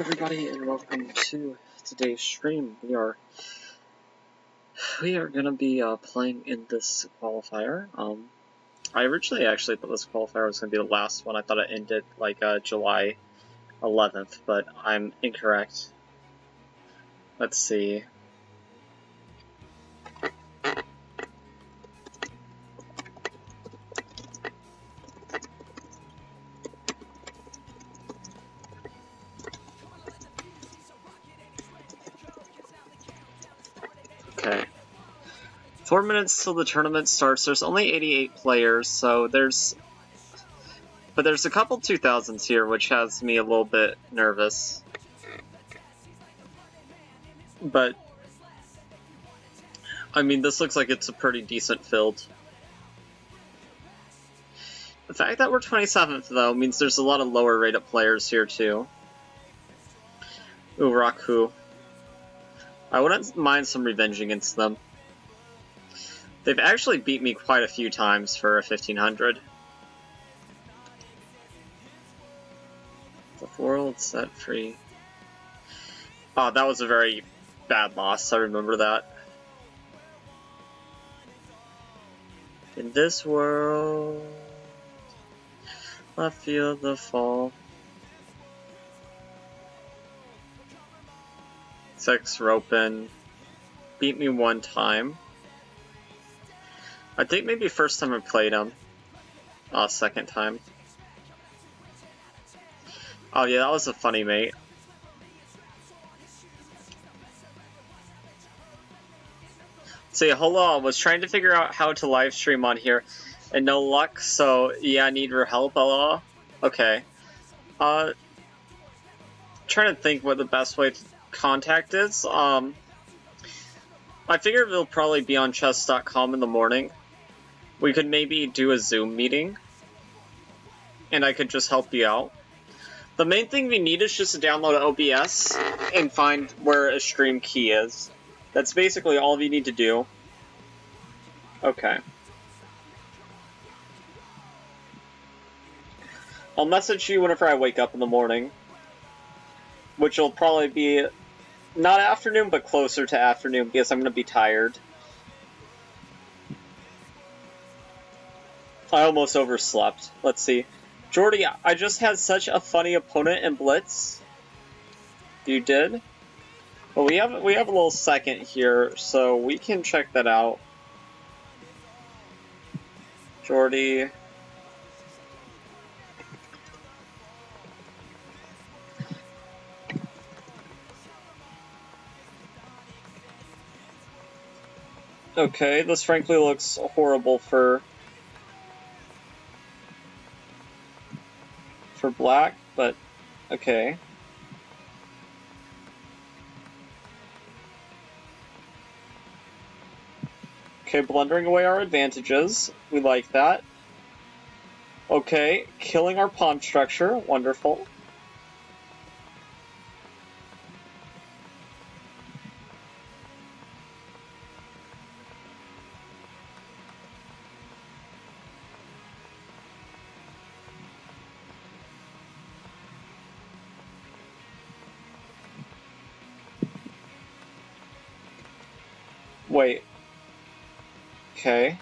Everybody, and welcome to today's stream. We are gonna be playing in this qualifier. I originally actually thought this qualifier was gonna be the last one. I thought it ended like July 11th, but I'm incorrect. Let's see. Okay. 4 minutes till the tournament starts. There's only 88 players, so there's a couple 2000s here, which has me a little bit nervous. But I mean, this looks like it's a pretty decent field. The fact that we're 27th, though, means there's a lot of lower rated players here, too. Ooh, Raku. I wouldn't mind some revenge against them. They've actually beat me quite a few times for a 1500. The world set free. Oh, that was a very bad loss. I remember that. In this world, I feel the fall. 6 roping. Beat me one time. I think maybe first time I played him. Second time. Oh yeah, that was a funny mate. So yeah, hold on, I was trying to figure out how to live stream on here, and no luck, so yeah, I need your help, hello? Okay. Trying to think what the best way to contact is. I figure it'll probably be on chess.com in the morning. We could maybe do a Zoom meeting, and I could just help you out. The main thing we need is just to download OBS and find where a stream key is. That's basically all you need to do. Okay. I'll message you whenever I wake up in the morning. Which will probably be not afternoon, but closer to afternoon, because I'm going to be tired. I almost overslept. Let's see. Jordy, I just had such a funny opponent in Blitz. You did? Well, we have a little second here, so we can check that out. Jordy. Okay, this frankly looks horrible for black, but okay. Okay, blundering away our advantages. We like that. Okay, killing our pawn structure. Wonderful. Wait. Okay.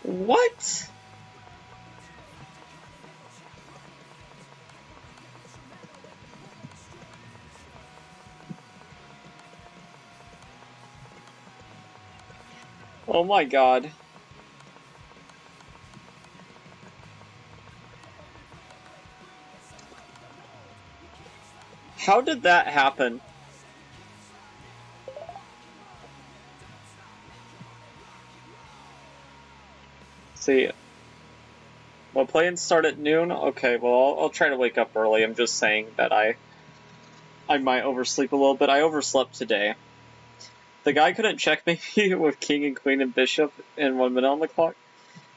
What? Oh my god. How did that happen? See. Well, play-ins start at noon? Okay, well, I'll try to wake up early. I'm just saying that I might oversleep a little bit. I overslept today. The guy couldn't check me with king and queen and bishop in 1 minute on the clock.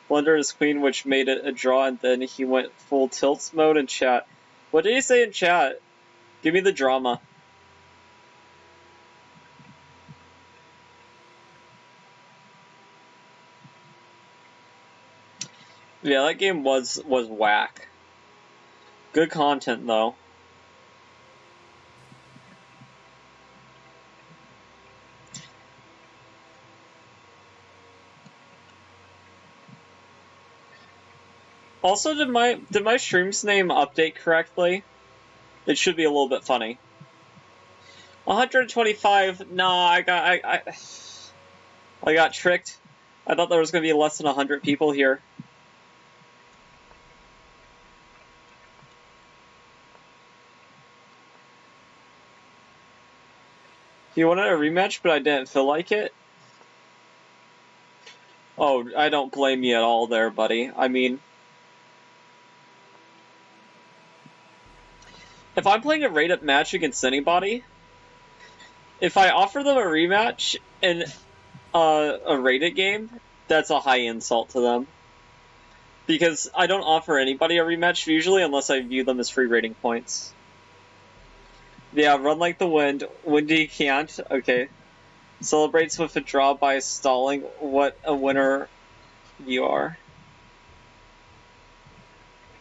Blunder his queen, which made it a draw, and then he went full tilts mode in chat. What did he say in chat? Give me the drama. Yeah, that game was whack. Good content, though. Also, did my stream's name update correctly? It should be a little bit funny. 125. Nah, I got tricked. I thought there was gonna be less than 100 people here. He wanted a rematch, but I didn't feel like it. Oh, I don't blame you at all there, buddy. I mean, if I'm playing a rated match against anybody, if I offer them a rematch in a rated game, that's a high insult to them. Because I don't offer anybody a rematch usually unless I view them as free rating points. Yeah, run like the wind. Windy can't. Okay. Celebrates with a draw by stalling. What a winner you are.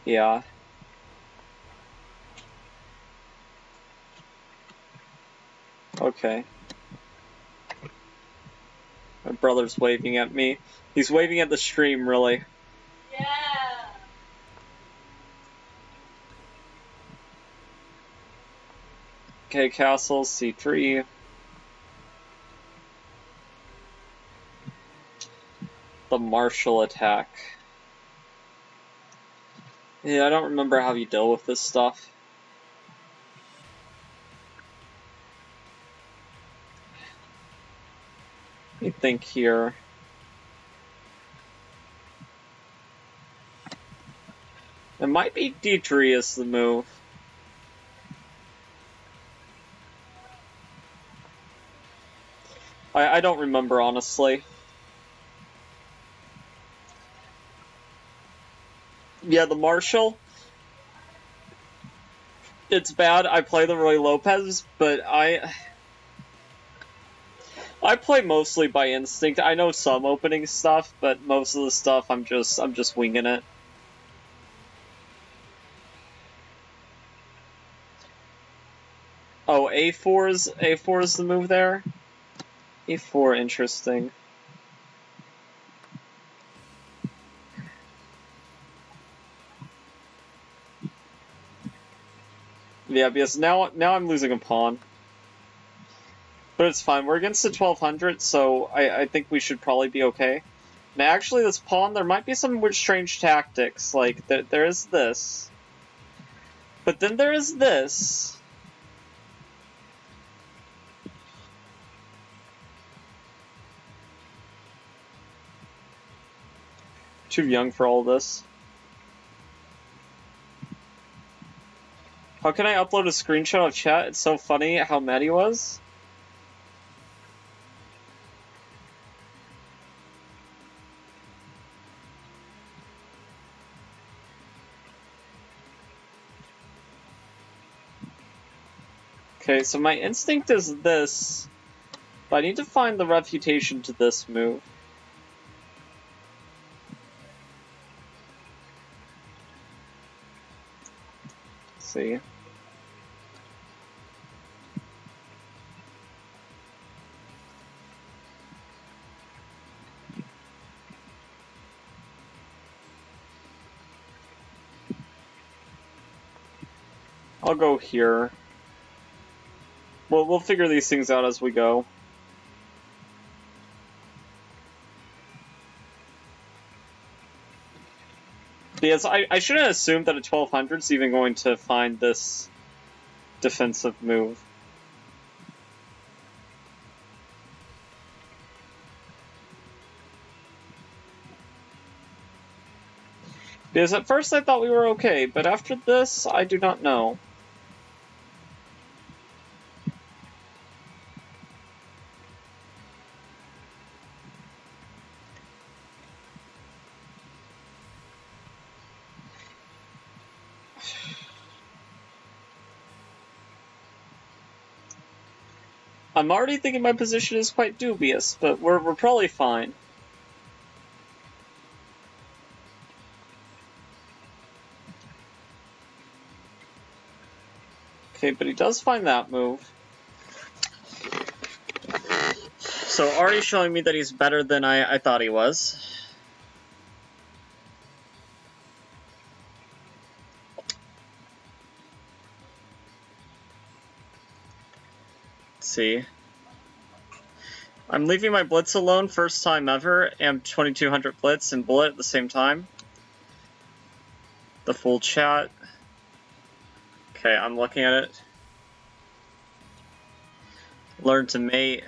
Yeah. Okay. My brother's waving at me. He's waving at the stream, really. Yeah. Okay, castle, c3. The martial attack. Yeah, I don't remember how you deal with this stuff. Let me think here. It might be d3 is the move. I don't remember, honestly. Yeah, the martial. It's bad. I play the Roy Lopez, but I play mostly by instinct. I know some opening stuff, but most of the stuff I'm just winging it. Oh, a4 is the move there. e4, interesting. Yeah, because now I'm losing a pawn. But it's fine. We're against the 1200, so I think we should probably be okay. Now, actually, this pawn, there might be some weird, strange tactics. Like, there is this. But then there is this. Too young for all this. How can I upload a screenshot of chat? It's so funny how mad he was. Okay, so my instinct is this, but I need to find the refutation to this move. Let's see. I'll go here. We'll figure these things out as we go. Because I shouldn't assume that a 1200 is even going to find this defensive move. Because at first I thought we were okay, but after this, I do not know. I'm already thinking my position is quite dubious, but we're probably fine. Okay, but he does find that move. So already showing me that he's better than I thought he was. Let's see. I'm leaving my blitz alone, first time ever, and 2200 blitz and bullet at the same time. The full chat. Okay, I'm looking at it. Learn to mate.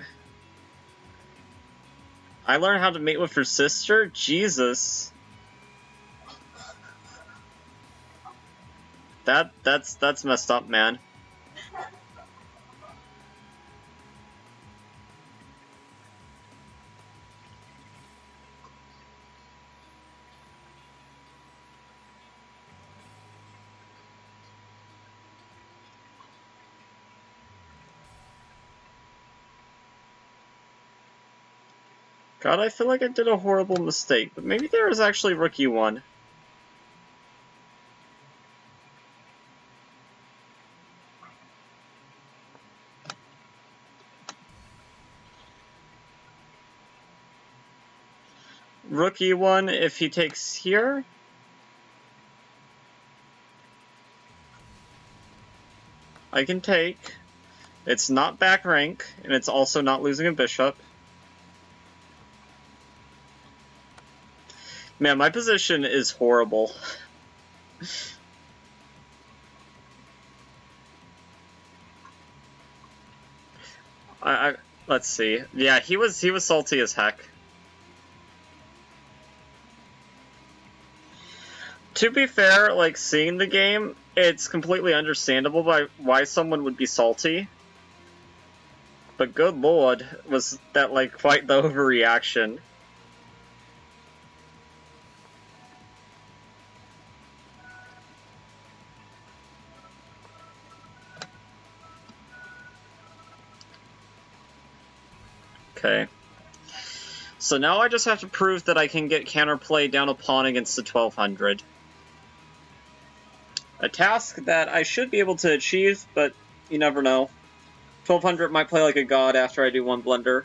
I learned how to mate with her sister? Jesus. That's messed up, man. God, I feel like I did a horrible mistake, but maybe there is actually Rookie 1. Rookie 1 if he takes here. I can take. It's not back rank, and it's also not losing a bishop. Man, my position is horrible. Let's see. Yeah, he was salty as heck. To be fair, like, seeing the game, it's completely understandable by why someone would be salty. But good lord, was that, like, quite the overreaction. Okay. So now I just have to prove that I can get counterplay down a pawn against the 1200. A task that I should be able to achieve, but you never know. 1200 might play like a god after I do one blunder.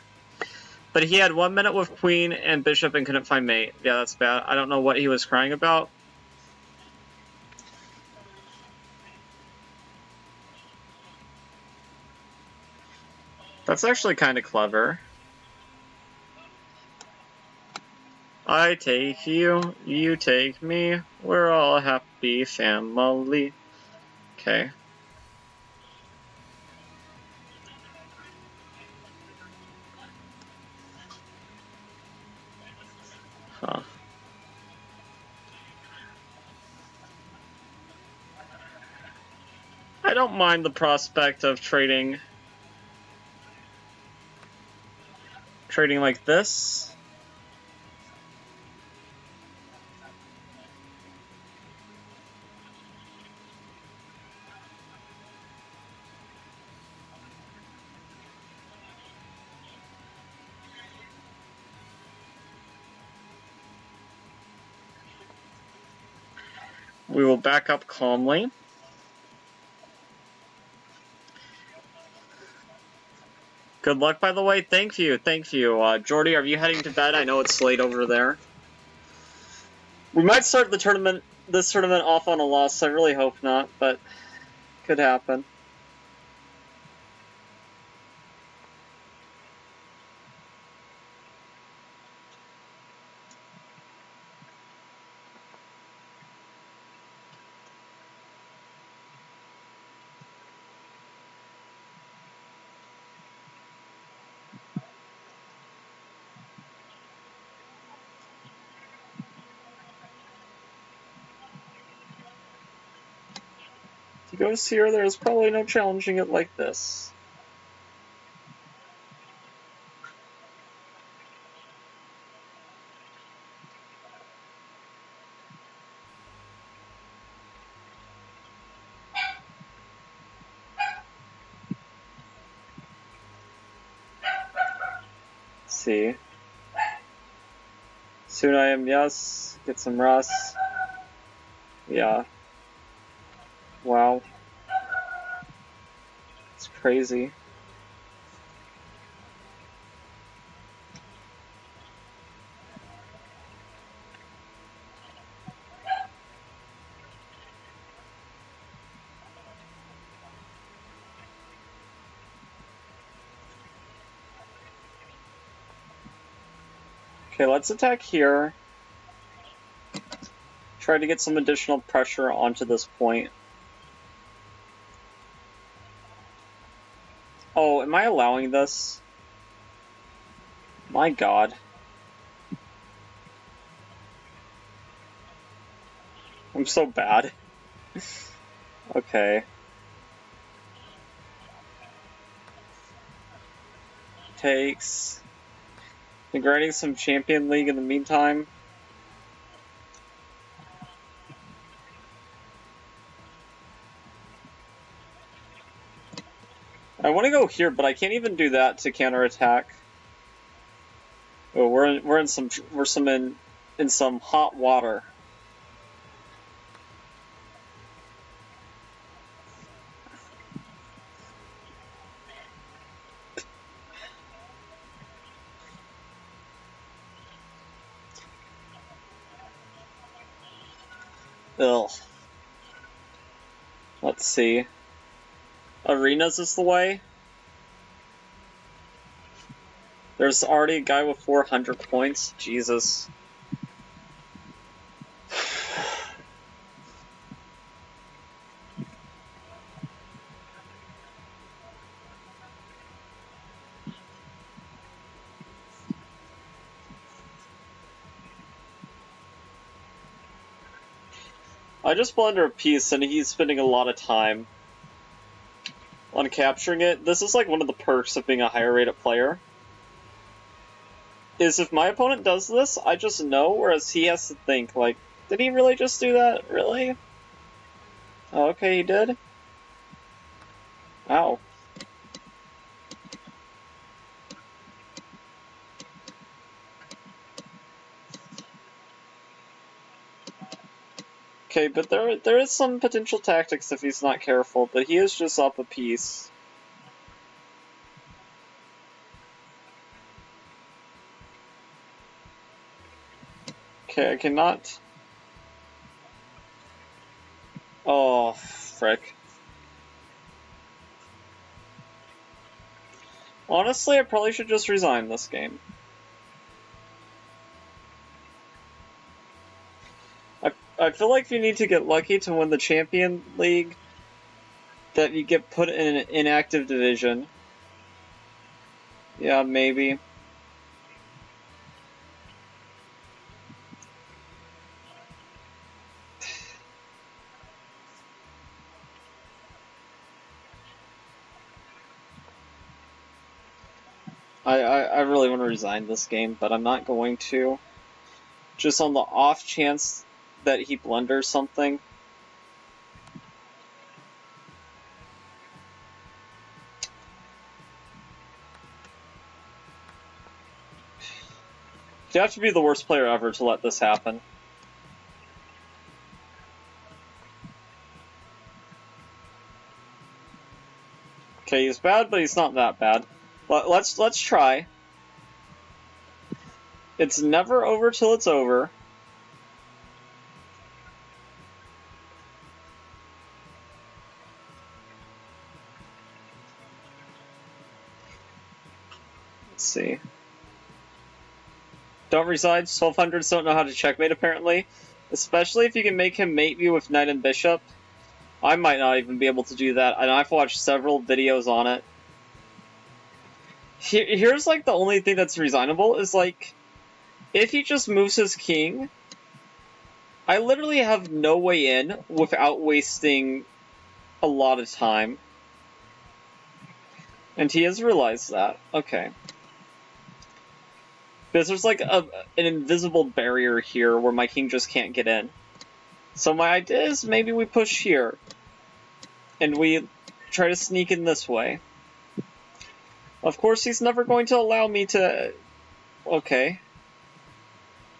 But he had 1 minute with queen and bishop and couldn't find mate. Yeah, that's bad. I don't know what he was crying about. That's actually kind of clever. I take you, you take me, we're all a happy family. Okay. Huh. I don't mind the prospect of trading like this. We will back up calmly. Good luck, by the way. Thank you, thank you. Jordy, are you heading to bed? I know it's late over there. We might start this tournament off on a loss. I really hope not, but could happen. If he goes here, there's probably no challenging it like this. Let's see. Soon I am yes. Get some rest. Yeah. Wow. It's crazy. Okay, let's attack here. Try to get some additional pressure onto this point. Oh, am I allowing this? My god. I'm so bad. Okay. Takes. Neglecting some Champion League in the meantime. I want to go here, but I can't even do that to counterattack. Oh, we're in some hot water. Ugh. Let's see. Arenas is the way. There's already a guy with 400 points. Jesus. I just blunder a piece and he's spending a lot of time on capturing it. This is like one of the perks of being a higher rated player. Is if my opponent does this, I just know, whereas he has to think, like, did he really just do that? Really? Oh, okay, he did? Ow. Okay, but there is some potential tactics if he's not careful, but he is just up a piece. Okay, I cannot... Oh, frick. Honestly, I probably should just resign this game. I feel like you need to get lucky to win the Champion League, that you get put in an inactive division. Yeah, maybe. I really want to resign this game, but I'm not going to. Just on the off chance that he blunders something. You have to be the worst player ever to let this happen. Okay, he's bad, but he's not that bad. Let's try. It's never over till it's over. Let's see. Don't resign. 1200s don't know how to checkmate, apparently. Especially if you can make him mate you with knight and bishop. I might not even be able to do that, and I've watched several videos on it. Here's, like, the only thing that's resignable is, like, if he just moves his king, I literally have no way in without wasting a lot of time. And he has realized that. Okay. Because there's, like, an invisible barrier here where my king just can't get in. So my idea is maybe we push here. And we try to sneak in this way. Of course, he's never going to allow me to... Okay.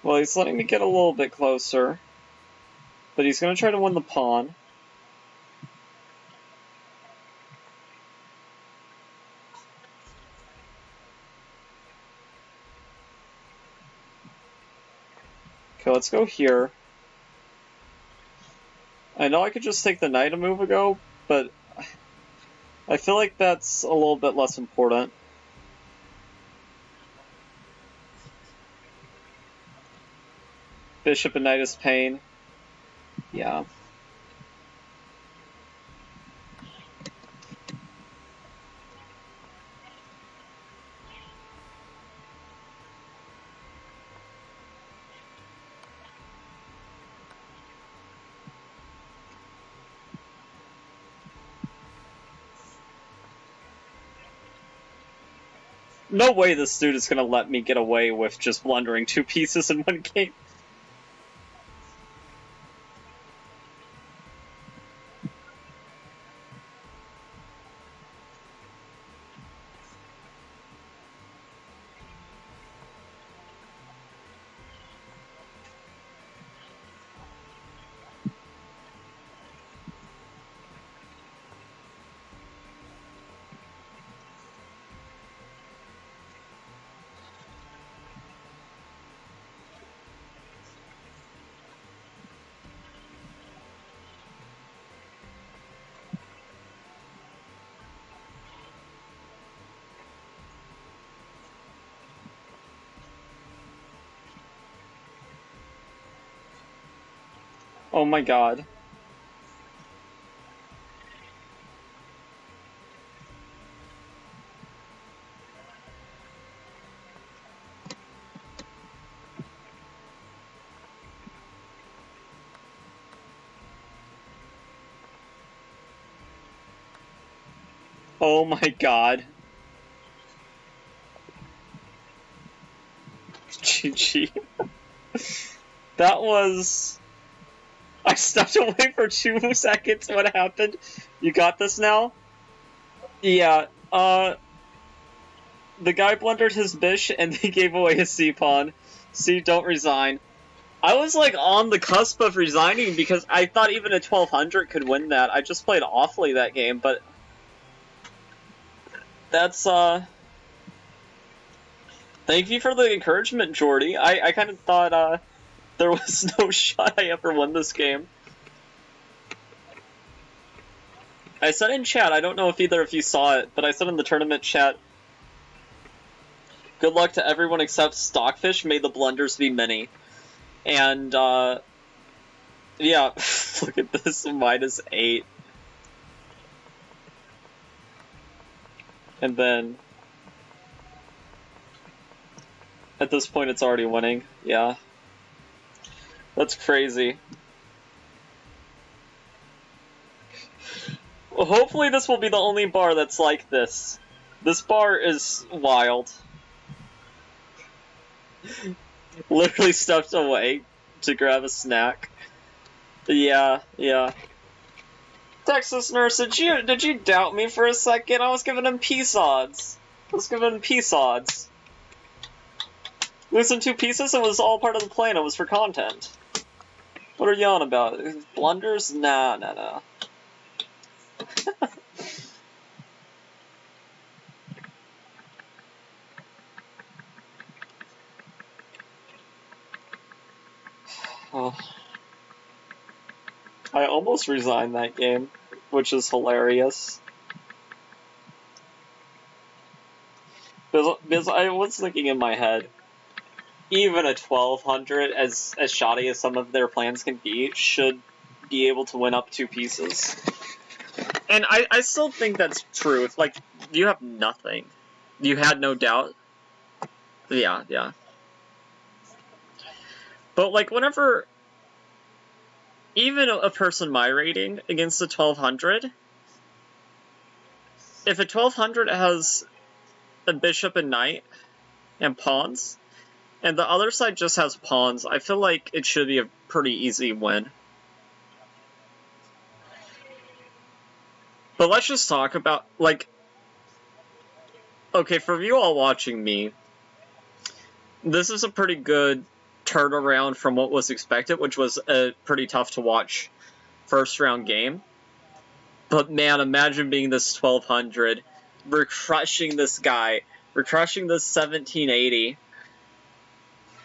Well, he's letting me get a little bit closer. But he's going to try to win the pawn. Okay, let's go here. I know I could just take the knight a move ago, but I feel like that's a little bit less important. Bishop and knight is pain. Yeah. No way this dude is gonna let me get away with just blundering 2 pieces in one game. Oh my god. Oh my god. GG. That was... I stepped away for 2 seconds. What happened? You got this now? Yeah, the guy blundered his bish and he gave away his c-pawn. See, don't resign. I was like on the cusp of resigning because I thought even a 1200 could win that. I just played awfully that game, but that's thank you for the encouragement, Jordy. I kind of thought there was no shot I ever won this game. I said in chat, I don't know if either of you saw it, but I said in the tournament chat, good luck to everyone except Stockfish, may the blunders be many. And, yeah, look at this, -8. And then, at this point it's already winning, yeah. That's crazy. Well, hopefully this will be the only bar that's like this. This bar is wild. Literally stepped away to grab a snack. Yeah, yeah. Texas Nurse, did you doubt me for a second? I was giving him peace odds. Losing 2 pieces, it was all part of the plan. It was for content. What are you on about? Blunders? Nah. Oh. I almost resigned that game, which is hilarious. Because I was thinking in my head, even a 1200, as shoddy as some of their plans can be, should be able to win up 2 pieces. And I still think that's true. If, like, you have nothing. You had no doubt. Yeah. But, like, whenever... Even a person my rating against a 1200, if a 1200 has a bishop and knight and pawns, and the other side just has pawns, I feel like it should be a pretty easy win. But let's just talk about, like... Okay, for you all watching me, this is a pretty good turnaround from what was expected, which was a pretty tough to watch first round game. But man, imagine being this 1200, we're crushing this guy, we're crushing this 1780.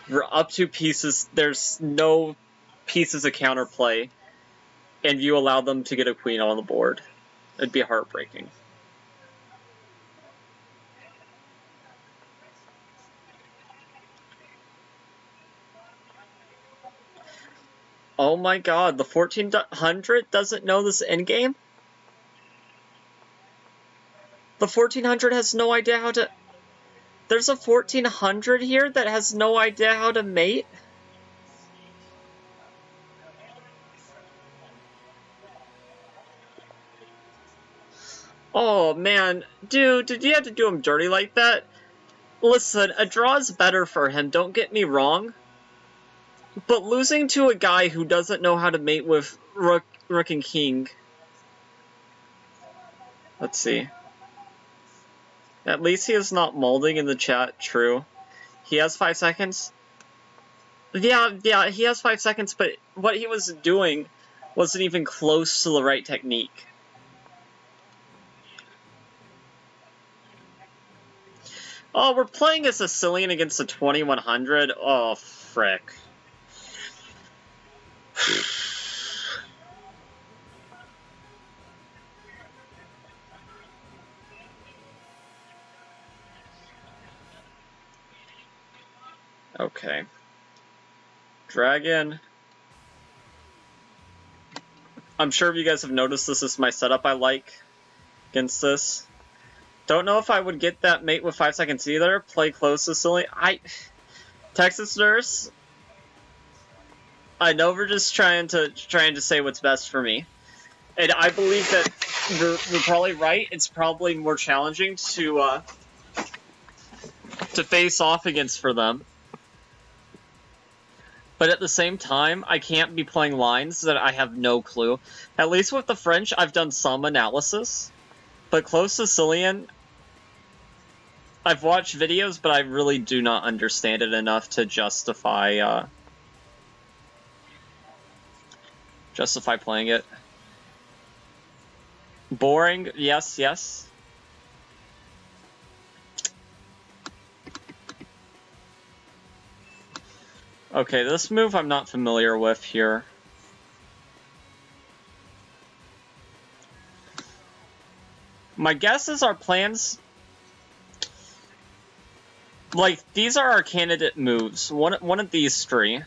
We're up 2 pieces. There's no pieces of counterplay, and you allow them to get a queen on the board. It'd be heartbreaking. Oh my god, the 1400 doesn't know this endgame? The 1400 has no idea how to... There's a 1400 here that has no idea how to mate? Oh man, dude, did you have to do him dirty like that? Listen, a draw is better for him, don't get me wrong. But losing to a guy who doesn't know how to mate with Rook and King... Let's see. At least he is not molding in the chat, true. He has 5 seconds? Yeah, he has 5 seconds, but what he was doing wasn't even close to the right technique. Oh, we're playing a Sicilian against a 2100? Oh, frick. Okay. Dragon. I'm sure you guys have noticed this is my setup I like against this. Don't know if I would get that mate with 5 seconds either. Play close Sicilian. Texas Nurse. I know we're just trying to say what's best for me. And I believe that you're probably right. It's probably more challenging to face off against for them. But at the same time, I can't be playing lines that I have no clue. At least with the French, I've done some analysis. But close Sicilian, I've watched videos, but I really do not understand it enough to justify playing it. Boring, yes. Okay, this move I'm not familiar with here. My guess is our plans... Like, these are our candidate moves. One of these 3.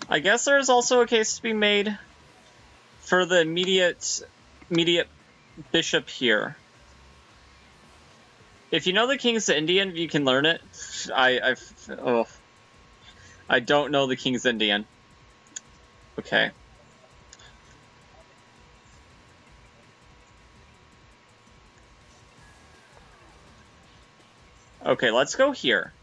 I guess there's also a case to be made for the immediate bishop here. If you know the King's Indian, you can learn it. I don't know the King's Indian. Okay. Okay, let's go here.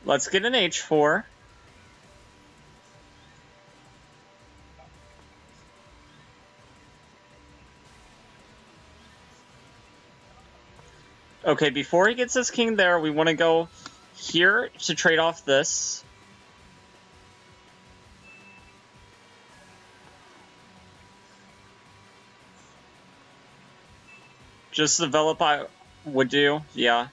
Let's get an h4. Okay, before he gets his king there, we want to go here to trade off this. Just develop I would do, yeah.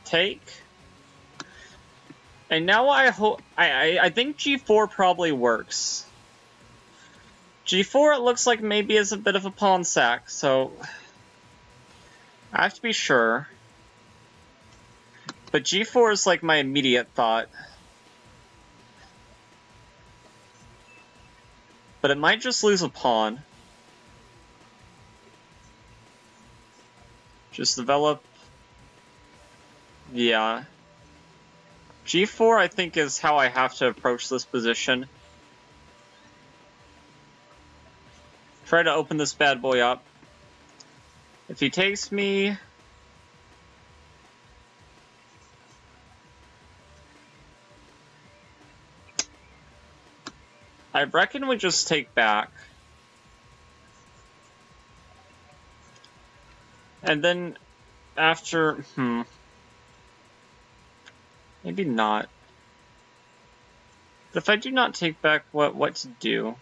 Take. And now I think G4 probably works. G4 it looks like maybe is a bit of a pawn sack, so I have to be sure. But G4 is like my immediate thought. But it might just lose a pawn. Just develop... Yeah. G4 I think is how I have to approach this position. Try to open this bad boy up. If he takes me... I reckon we just take back. And then after... Maybe not. If I do not take back, what to do? I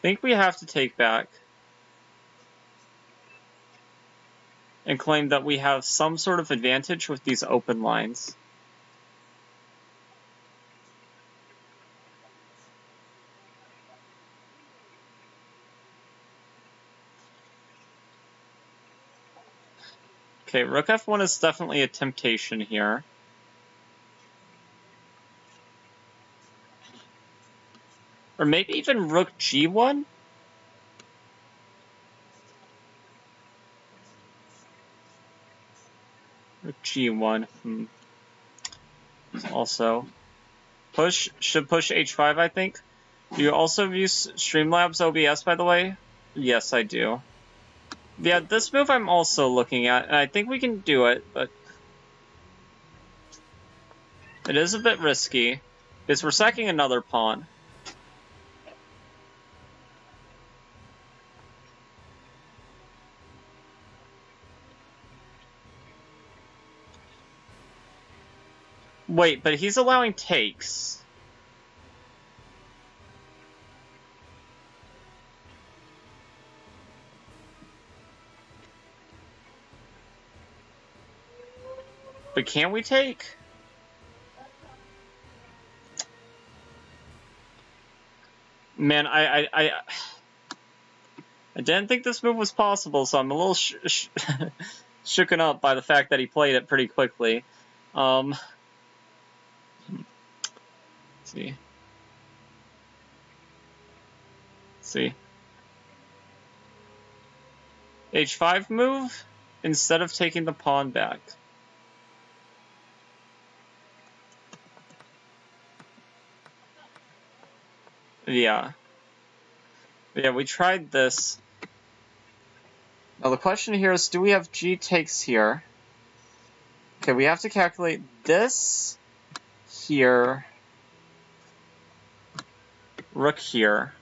think we have to take back and claim that we have some sort of advantage with these open lines. Okay, rook f1 is definitely a temptation here. Or maybe even rook g1? Rook g1. Also, should push h5, I think. Do you also use Streamlabs OBS, by the way? Yes, I do. Yeah, this move I'm also looking at, and I think we can do it, but it is a bit risky, because we're sacking another pawn. Wait, but he's allowing takes. But can we take? Man, I didn't think this move was possible, so I'm a little shooken up by the fact that he played it pretty quickly. Let's see. See. H5 move instead of taking the pawn back. Yeah. Yeah, we tried this. Now the question here is, do we have g takes here? Okay, we have to calculate this here, rook here.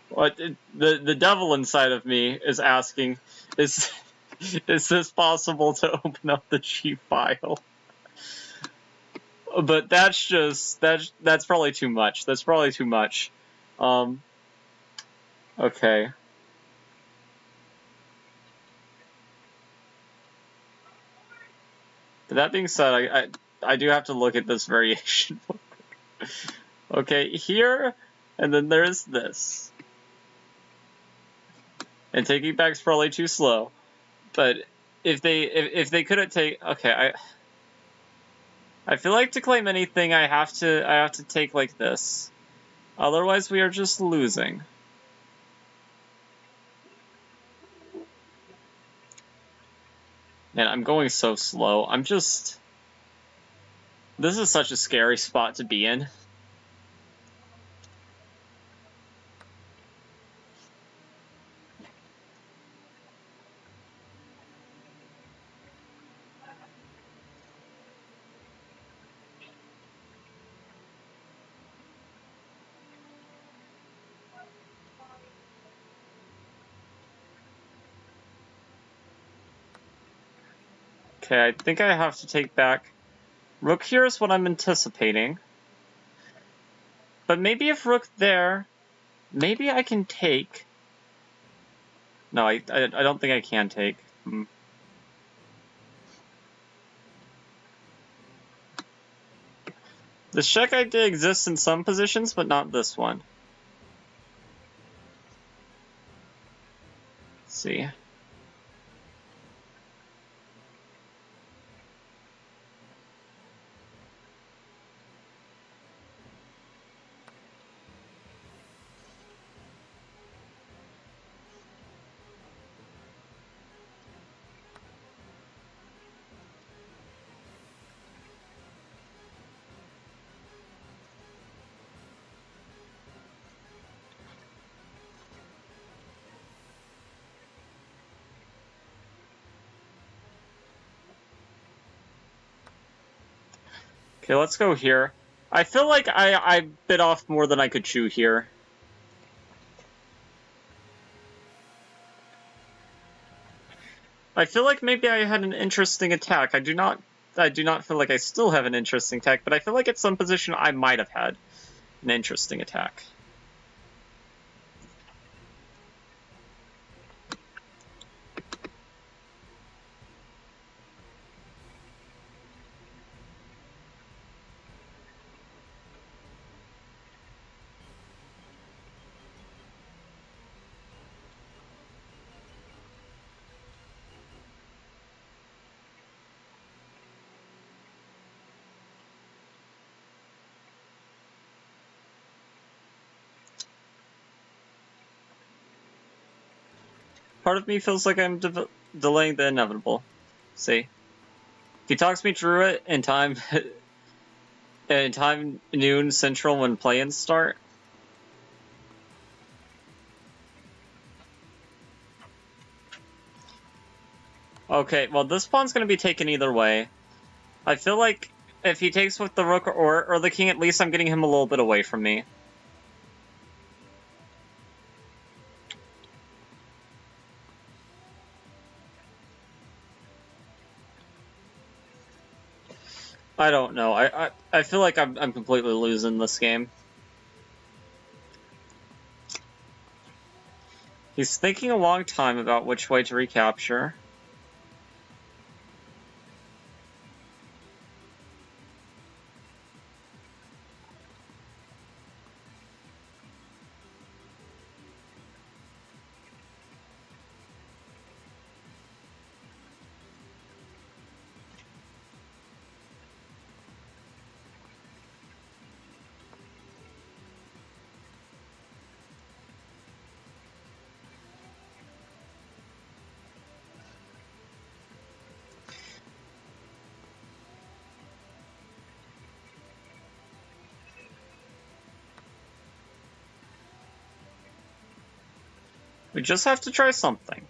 What the devil inside of me is asking is this possible to open up the G file? But that's just that's probably too much. That's probably too much. Okay. But that being said, I do have to look at this variation. Okay, here, and then there's this. And taking back's probably too slow. But if they couldn't take, okay, I feel like to claim anything I have to take like this. Otherwise we are just losing. Man, I'm going so slow. I'm just... This is such a scary spot to be in. Okay, I think I have to take back. Rook here is what I'm anticipating. But maybe if rook there, maybe I can take. No, I don't think I can take. The check idea exists in some positions, but not this one. Let's see. Okay, let's go here. I feel like I bit off more than I could chew here. I feel like maybe I had an interesting attack. I do not feel like I still have an interesting attack, but I feel like at some position I might have had an interesting attack. Part of me feels like I'm delaying the inevitable. See? If he talks me through it in time, noon central when play-ins start. Okay, well this pawn's gonna be taken either way. I feel like if he takes with the rook or the king, at least I'm getting him a little bit away from me. I don't know. I feel like I'm completely losing this game. He's thinking a long time about which way to recapture. We just have to try something.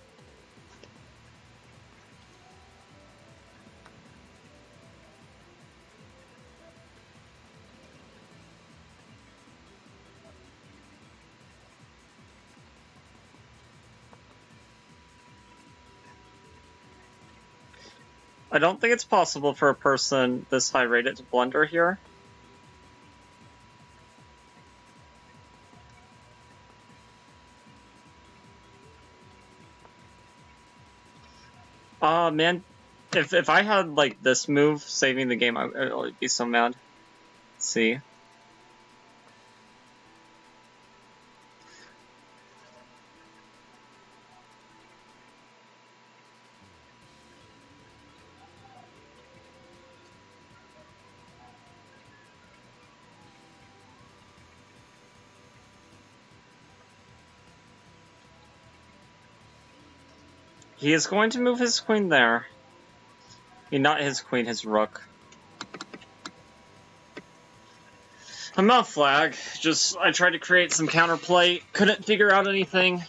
I don't think it's possible for a person this high rated to blunder here. Man, if I had like this move saving the game, I would be so mad. Let's see. He is going to move his queen there. I mean, not his queen, his rook. I'm not flag. Just, I tried to create some counterplay. Couldn't figure out anything.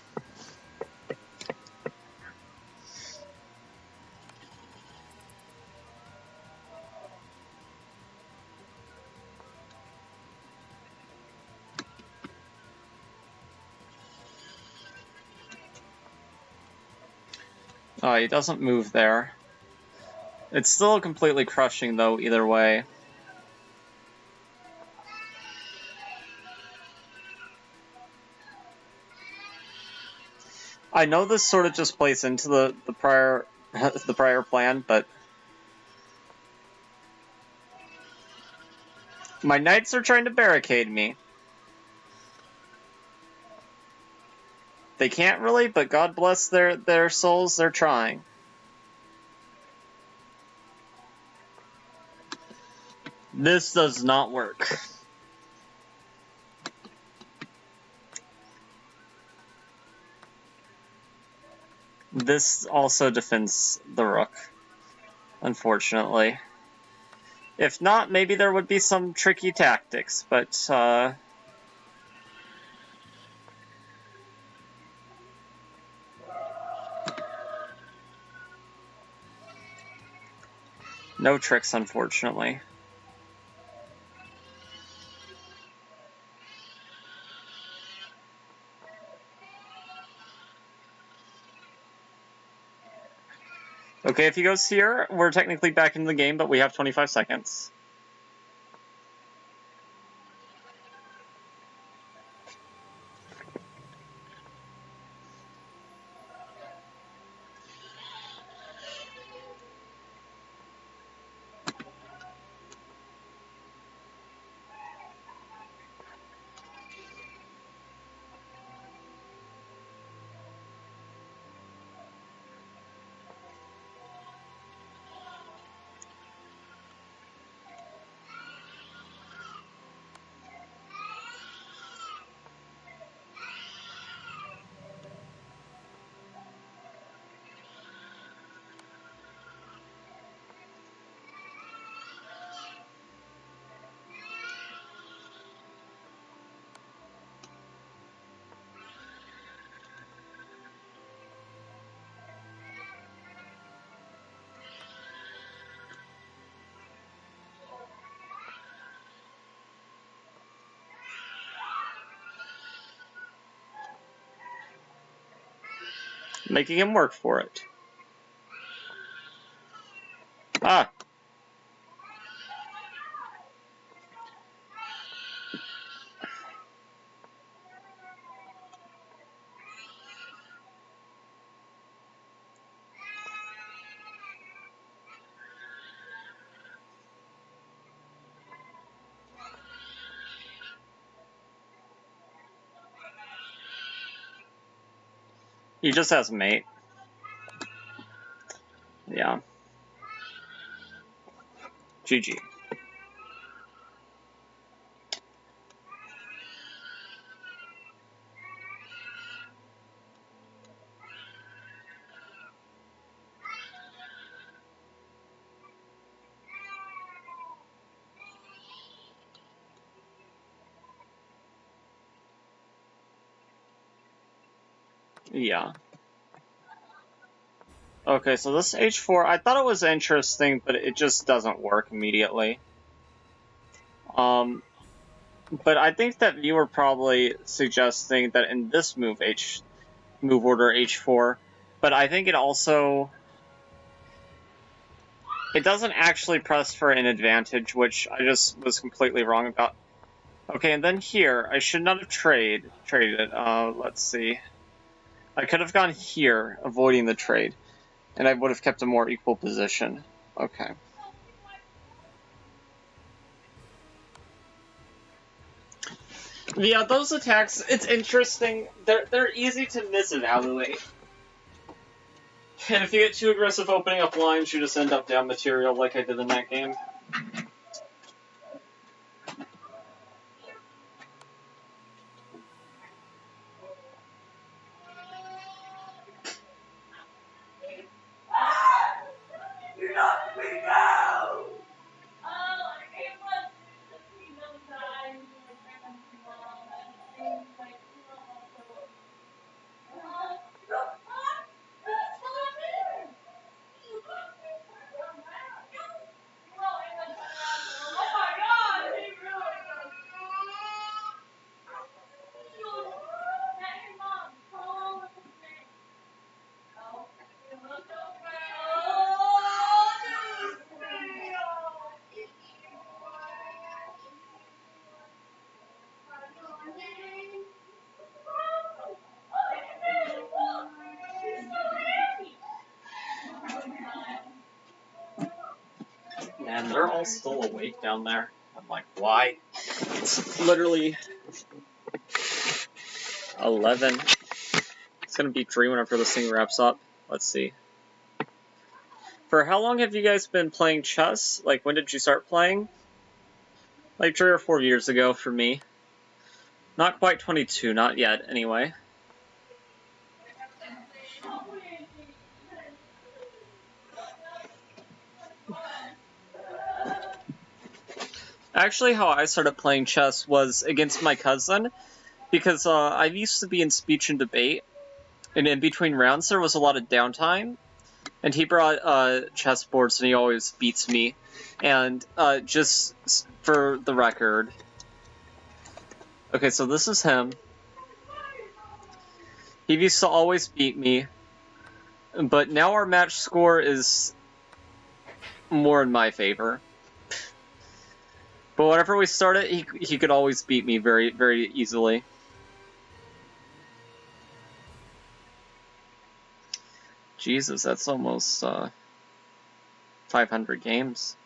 Oh, he doesn't move there. It's still completely crushing, though, either way. I know this sort of just plays into the prior the prior plan, but my knights are trying to barricade me. They can't really, but God bless their souls, they're trying. This does not work. This also defends the rook, unfortunately. If not, maybe there would be some tricky tactics, but no tricks, unfortunately. Okay, if he goes here, we're technically back into the game, but we have 25 seconds. Making him work for it. Ah! He just has mate. Yeah. GG. Yeah. Okay, so this H4, I thought it was interesting, but it just doesn't work immediately. But I think that you were probably suggesting that in this move order H4, but I think it also... It doesn't actually press for an advantage, which I just was completely wrong about. Okay, and then here, I should not have traded it. Let's see. I could have gone here, avoiding the trade, and I would have kept a more equal position. Okay. Yeah, those attacks, it's interesting. They're easy to misevaluate. And if you get too aggressive opening up lines, you just end up down material like I did in that game. Man, they're all still awake down there. I'm like, why? It's literally 11. It's gonna be 3 whenever this thing wraps up. Let's see. For how long have you guys been playing chess? Like, when did you start playing? Like 3 or 4 years ago for me. Not quite 22, not yet, anyway. Actually, how I started playing chess was against my cousin, because I used to be in speech and debate, and in between rounds there was a lot of downtime, and he brought chess boards, and he always beats me. And just for the record, okay, so this is him. He used to always beat me. But now our match score is more in my favor. But whenever we started, he could always beat me very, very easily. Jesus, that's almost 500 games.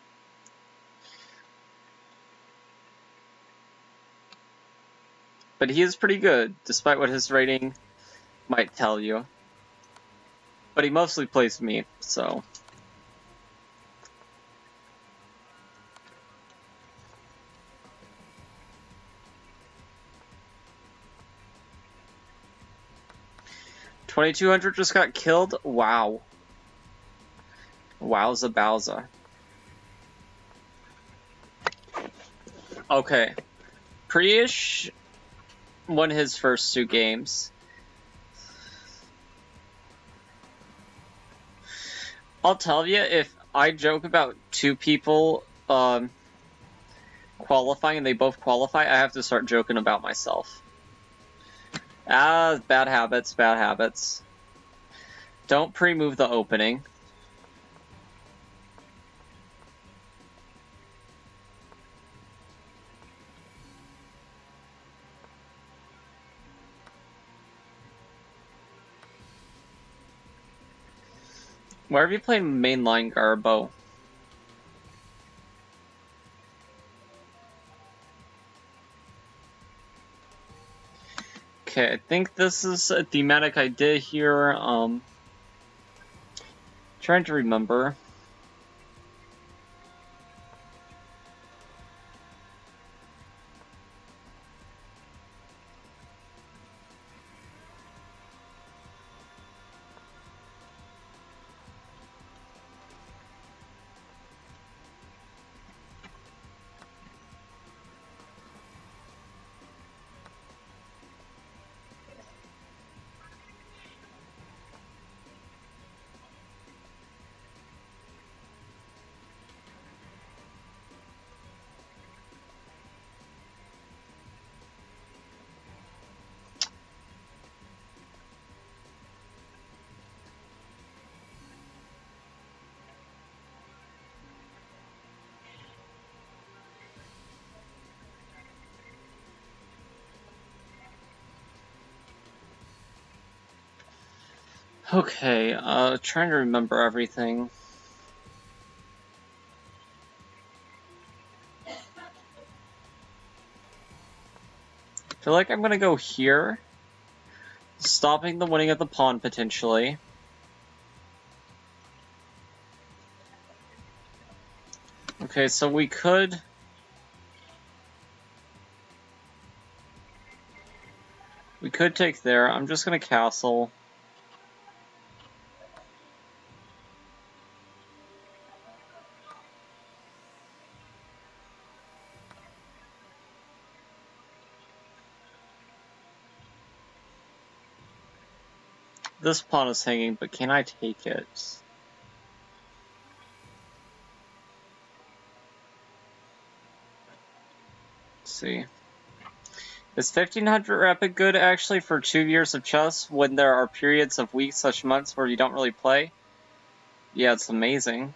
But he is pretty good, despite what his rating might tell you. But he mostly plays me, so... $2,200 just got killed? Wow. Wowza bowza. Okay. Priush won his first 2 games. I'll tell you, if I joke about 2 people qualifying and they both qualify, I have to start joking about myself. Bad habits, bad habits. Don't pre-move the opening. Why are you playing mainline Garbo? Okay, I think this is a thematic idea here. Trying to remember. Okay, trying to remember everything. I feel like I'm gonna go here, stopping the winning of the pawn potentially. Okay, so we could take there. I'm just gonna castle. This pawn is hanging, but can I take it? Let's see. Is 1500 rapid good actually for 2 years of chess when there are periods of weeks/months where you don't really play? Yeah, it's amazing.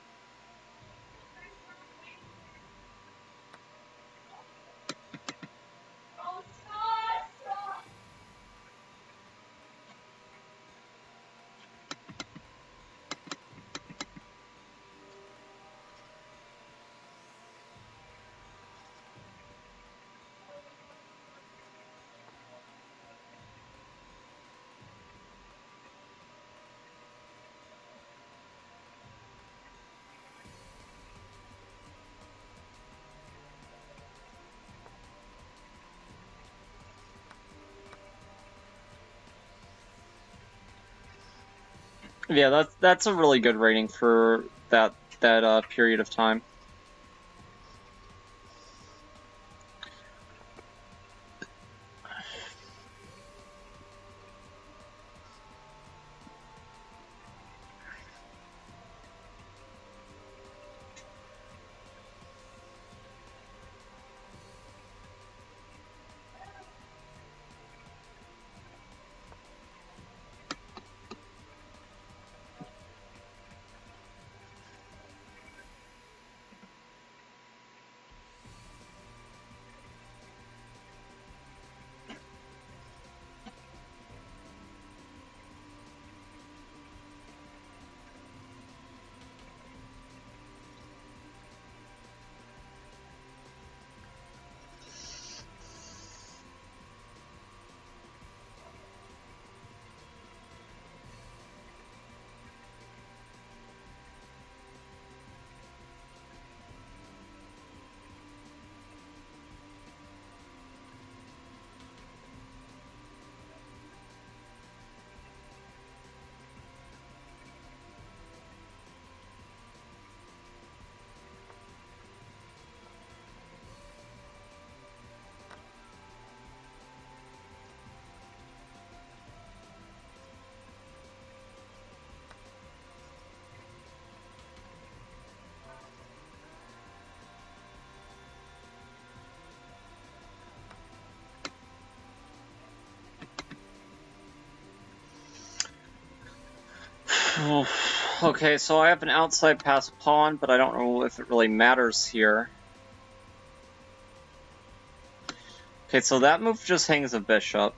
Yeah, that's a really good rating for that period of time. Okay, so I have an outside pass pawn, but I don't know if it really matters here. Okay, so that move just hangs a bishop.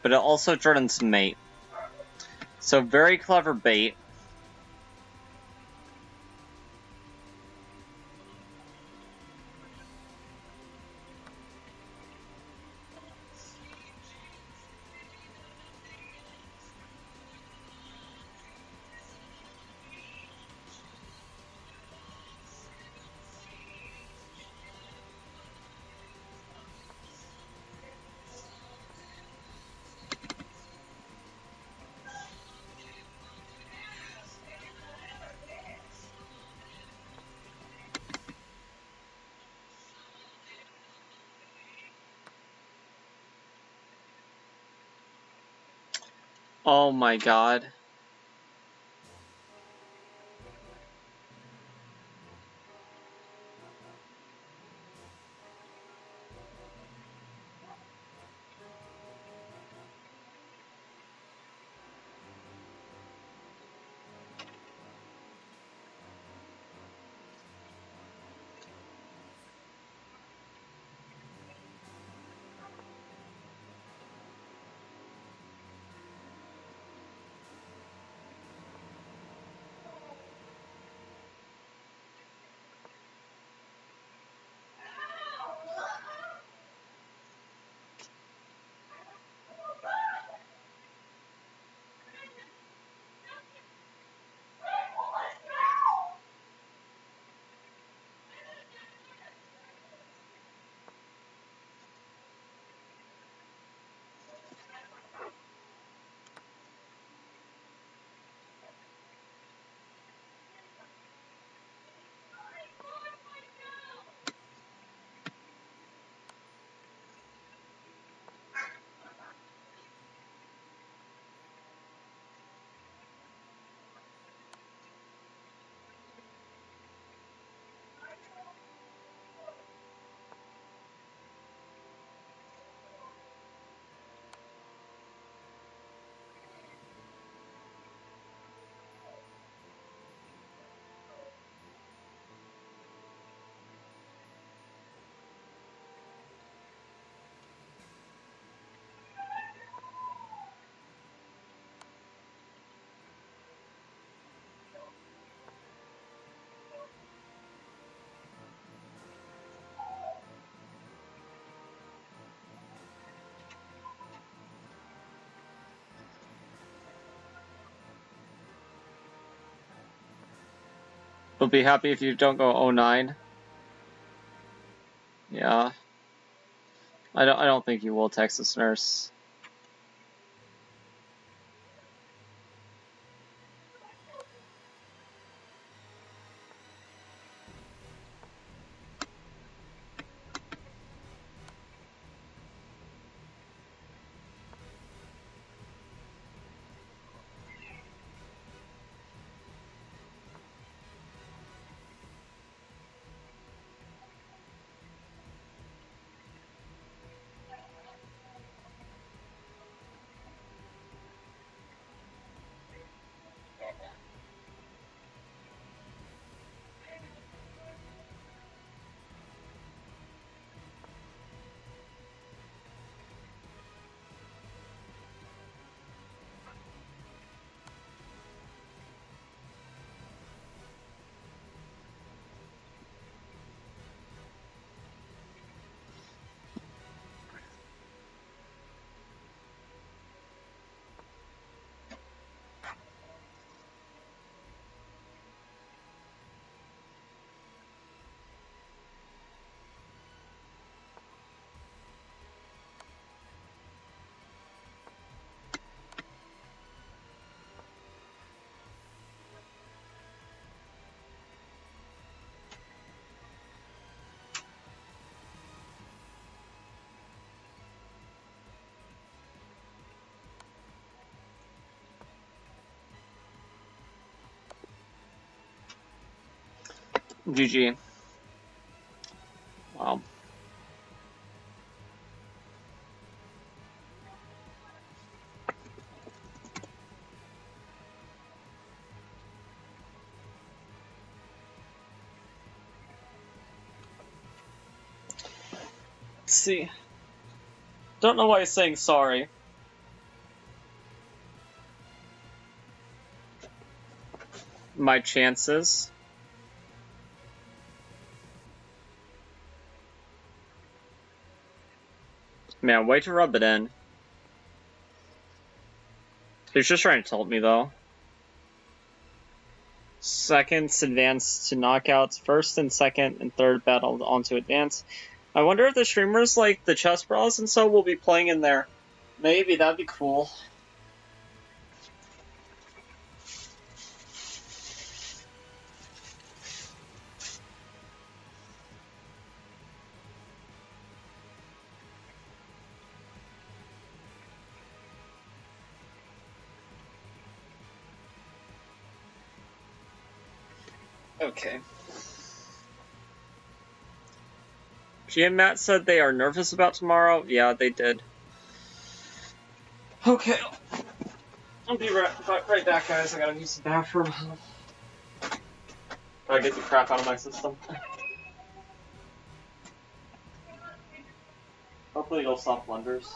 But it also threatens mate. So very clever bait. Oh my god. We'll be happy if you don't go 09. Yeah. I don't think you will, Texas Nurse. GG. Wow. see. Don't know why he's saying sorry. My chances. Man, way to rub it in. He's just trying to taunt me, though. Seconds advance to knockouts. First and second and third battle on to advance. I wonder if the streamers like the chess brawls and so will be playing in there. Maybe, that'd be cool. Okay. G and Matt said they are nervous about tomorrow. Yeah, they did. Okay. I'll be right back, guys. I gotta use the bathroom. Gotta get the crap out of my system. Hopefully it'll stop blunders.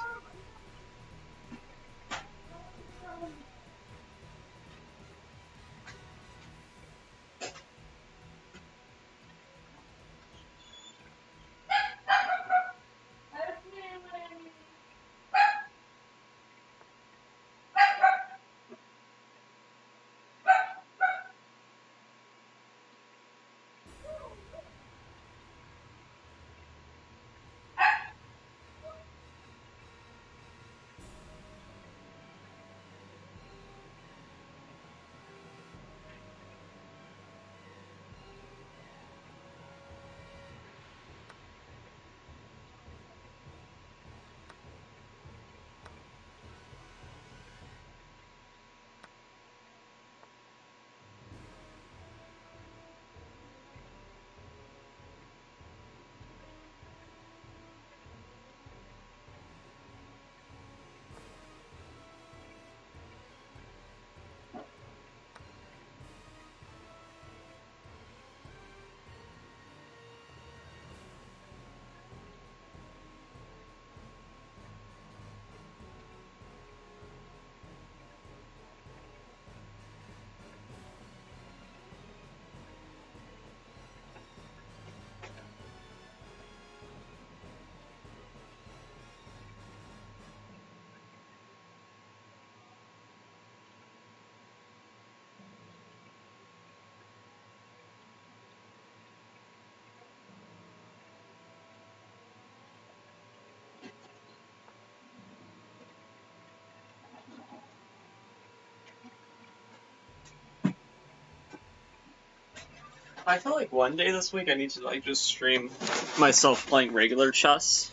I feel like one day this week I need to like just stream myself playing regular chess,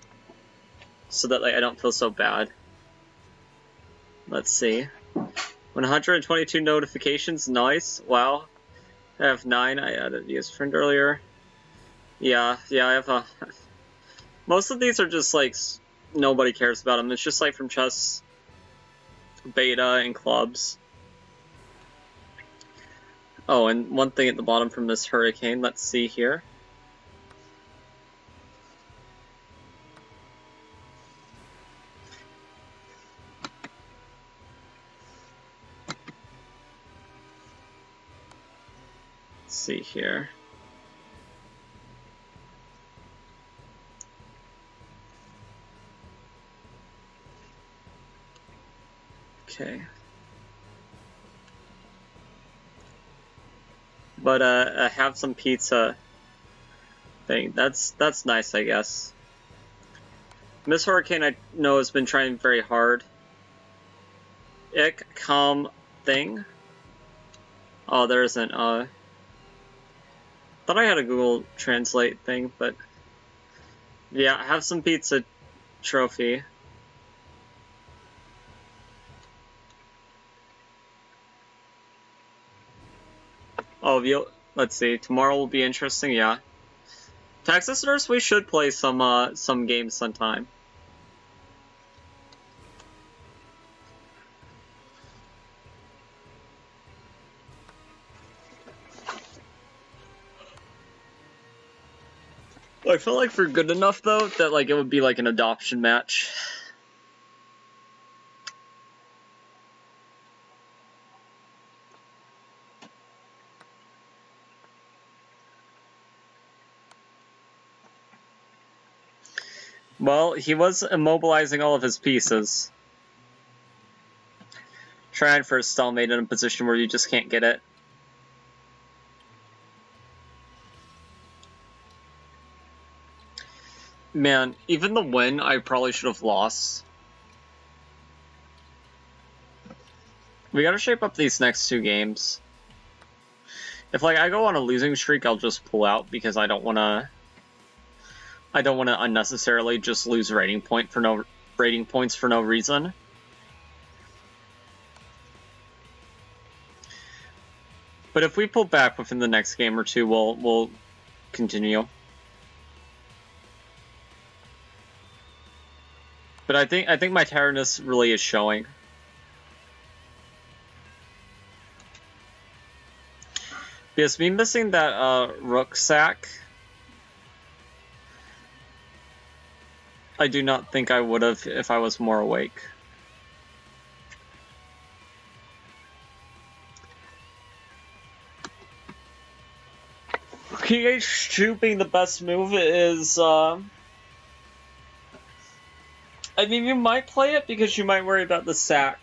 so that like I don't feel so bad. Let's see. 122 notifications, nice. Wow. I have 9. I added you as a friend earlier. Yeah, I have a. Most of these are just like nobody cares about them. It's just like from chess beta and clubs. Oh, and one thing at the bottom from this hurricane, let's see here. Let's see here. Okay. But have some pizza thing. That's nice, I guess. Miss Hurricane, I know, has been trying very hard. Ick, calm thing. Oh, there isn't. Thought I had a Google Translate thing, but yeah, have some pizza trophy. Oh, let's see. Tomorrow will be interesting. Yeah. Texas Nurse, we should play some games sometime. I feel like for good enough, though, that, like, it would be, like, an adoption match. Well, he was immobilizing all of his pieces. Trying for a stalemate in a position where you just can't get it. Man, even the win, I probably should have lost. We gotta shape up these next 2 games. If, like, I go on a losing streak, I'll just pull out because I don't wanna unnecessarily just lose rating points for no reason. But if we pull back within the next game or 2, we'll continue. But I think my tiredness really is showing. Because me missing that rook sack, I do not think I would have if I was more awake. King H2 being the best move is, I mean, you might play it because you might worry about the sack.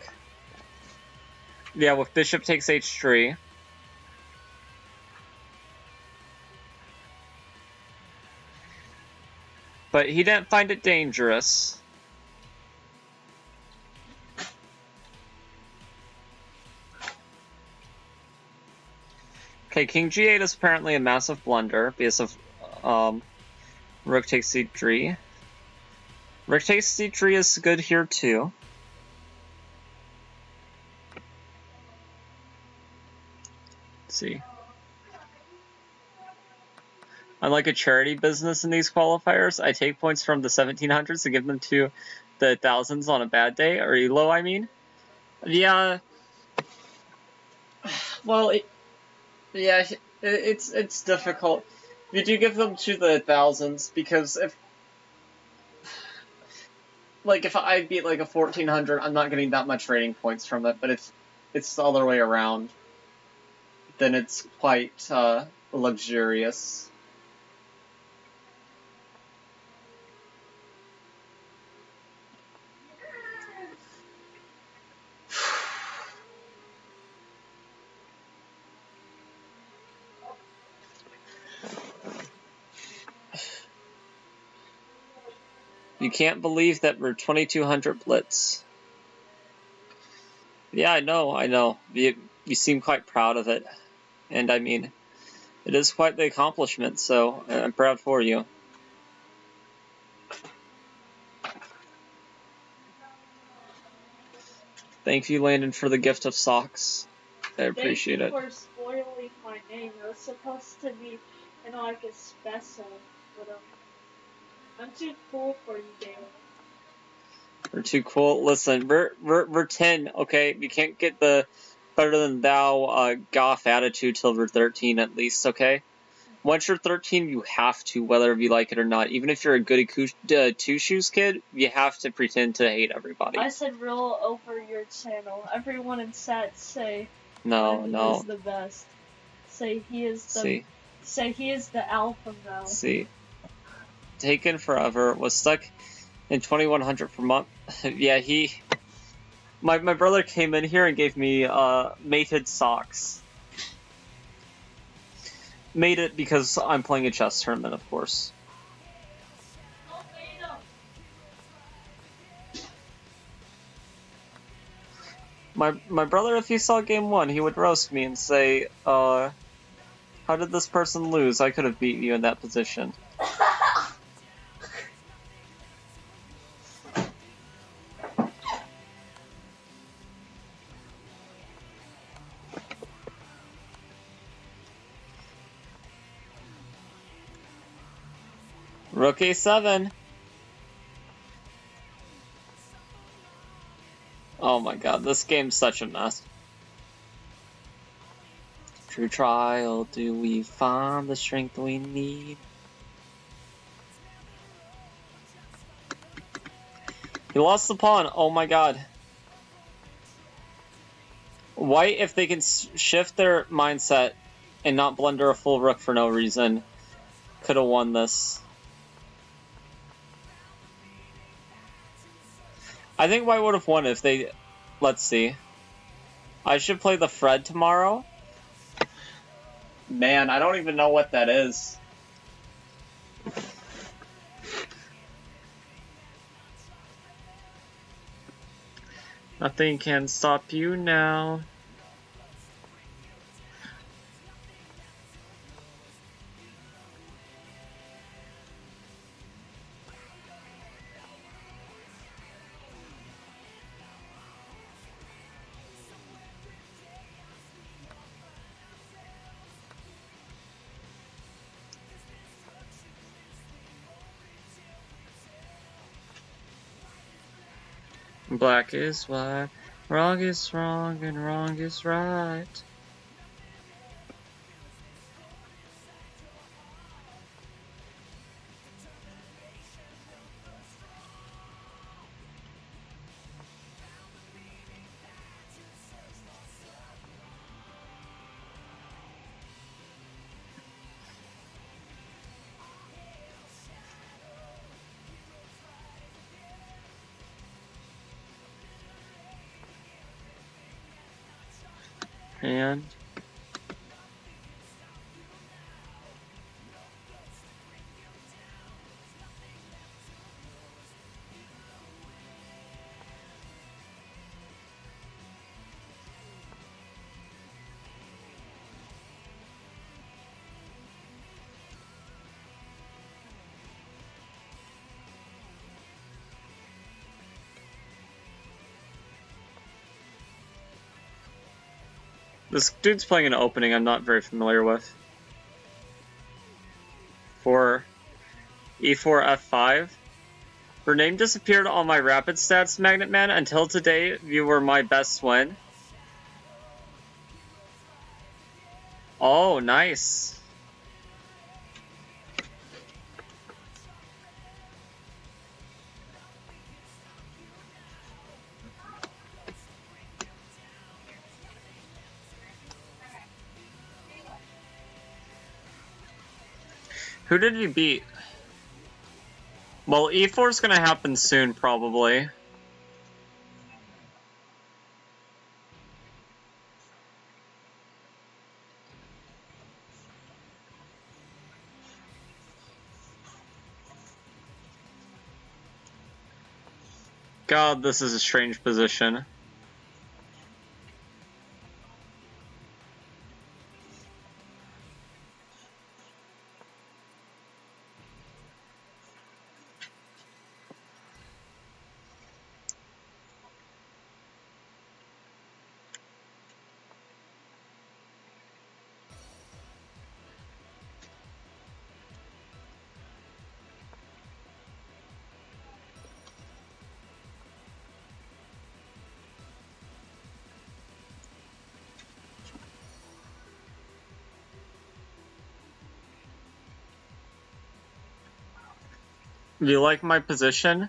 Yeah, with bishop takes h3. But he didn't find it dangerous. Okay, king g8 is apparently a massive blunder because of rook takes c3. Rook takes c3 is good here too. Let's see. Unlike a charity business in these qualifiers, I take points from the 1700s and give them to the thousands on a bad day, or ELO, I mean. Yeah. Well, it's difficult. You do give them to the thousands because if I beat like a 1400, I'm not getting that much rating points from it. But if it's the other way around, then it's quite luxurious. You can't believe that we're 2200 blitz. Yeah, I know. You seem quite proud of it. And I mean, it is quite the accomplishment, so I'm proud for you. Thank you, Landon, for the gift of socks. I appreciate it. Thank you for spoiling my name. It was supposed to be, like a special, but I'm too cool for you, Dale. We're too cool. Listen, we're 10, okay? We can't get the better than thou goth attitude till we're 13 at least, okay? Once you're 13, you have to, whether you like it or not. Even if you're a goody two-shoes kid, you have to pretend to hate everybody. I said roll over your channel. Everyone in chat say no. is the best. Say he is the Say he is the alpha male. See. Taken forever, was stuck in 2100 per month. Yeah, my brother came in here and gave me mated socks. Made it because I'm playing a chess tournament, of course. My brother, if he saw game 1, he would roast me and say, how did this person lose? I could have beaten you in that position. Rook a7. Oh my god, this game's such a mess. True trial, do we find the strength we need? He lost the pawn. Oh my god. White, if they can shift their mindset and not blunder a full rook for no reason, could have won this. I think White would have won if they... Let's see. I should play the Fred tomorrow. Man, I don't even know what that is. Nothing can stop you now. Black is white, wrong is wrong, and wrong is right. And this dude's playing an opening I'm not very familiar with. For e4 f5. Her name disappeared on my rapid stats, Magnet Man. Until today, you were my best win. Oh, nice. Who did he beat? Well, e4 is going to happen soon, probably. God, this is a strange position. Do you like my position?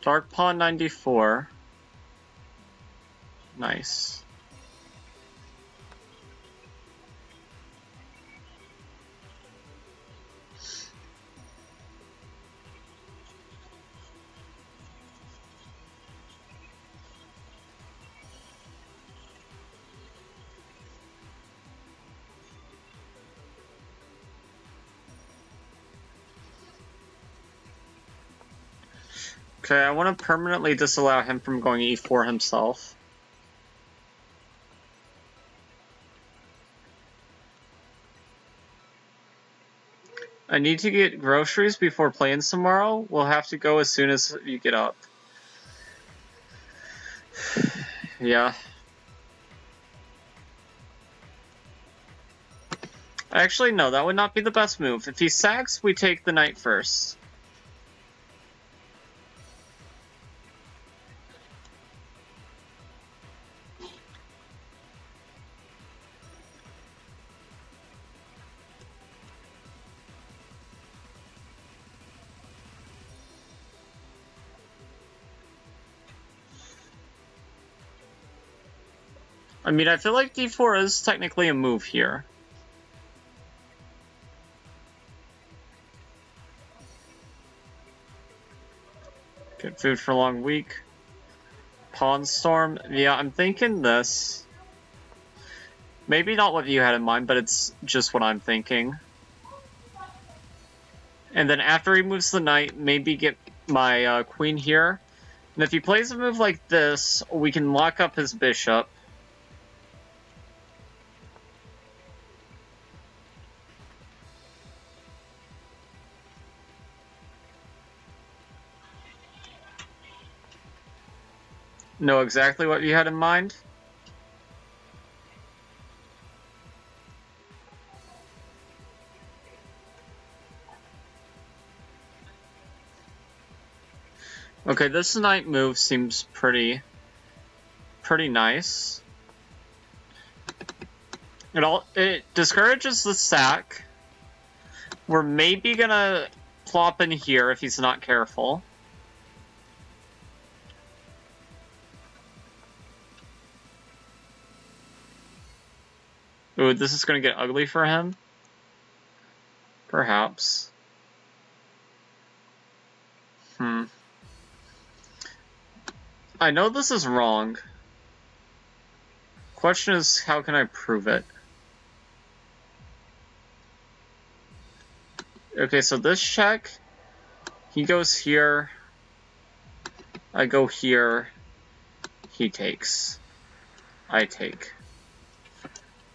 Dark pawn 94. Nice. Okay, I want to permanently disallow him from going e4 himself. I need to get groceries before playing tomorrow. We'll have to go as soon as you get up. Yeah. Actually, no, that would not be the best move. If he sacks, we take the knight first. I mean, I feel like d4 is technically a move here. Get food for a long week. Pawn storm. Yeah, I'm thinking this. Maybe not what you had in mind, but it's just what I'm thinking. And then after he moves the knight, maybe get my queen here. And if he plays a move like this, we can lock up his bishop. Know exactly what you had in mind? Okay, this knight move seems pretty nice. It discourages the sack. We're maybe gonna plop in here if he's not careful. Ooh, this is gonna get ugly for him. Perhaps. I know this is wrong. Question is, how can I prove it? Okay, so this check, he goes here, I go here, he takes, I take.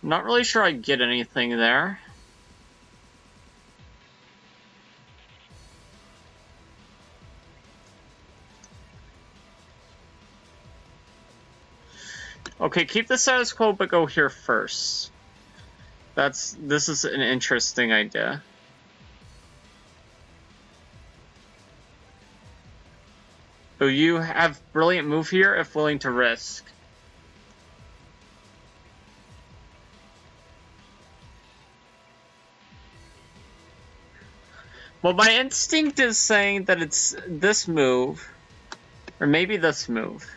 I'm not really sure I get anything there. Okay, keep the status quo, but go here first. This is an interesting idea. So you have brilliant move here if willing to risk. Well, my instinct is saying that it's this move, or maybe this move.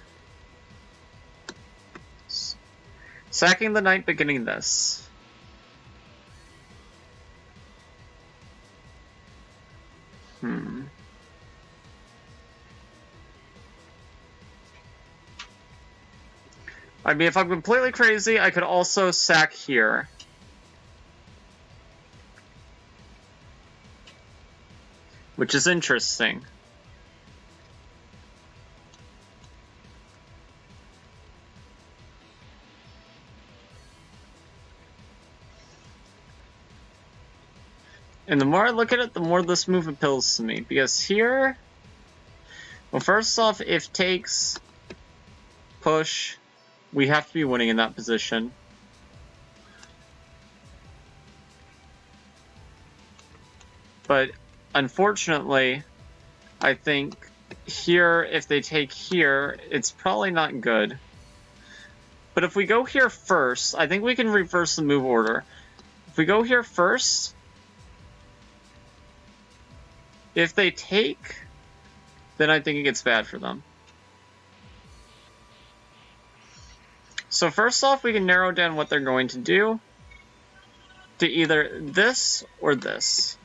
Sacking the knight, beginning this. I mean, if I'm completely crazy, I could also sack here. Which is interesting. And the more I look at it, the more this move appeals to me. Because here... Well, first off, if takes... Push... We have to be winning in that position. But, unfortunately, I think here, if they take here, it's probably not good. But if we go here first, I think we can reverse the move order. If we go here first... If they take, then I think it gets bad for them. So first off, we can narrow down what they're going to do to either this or this.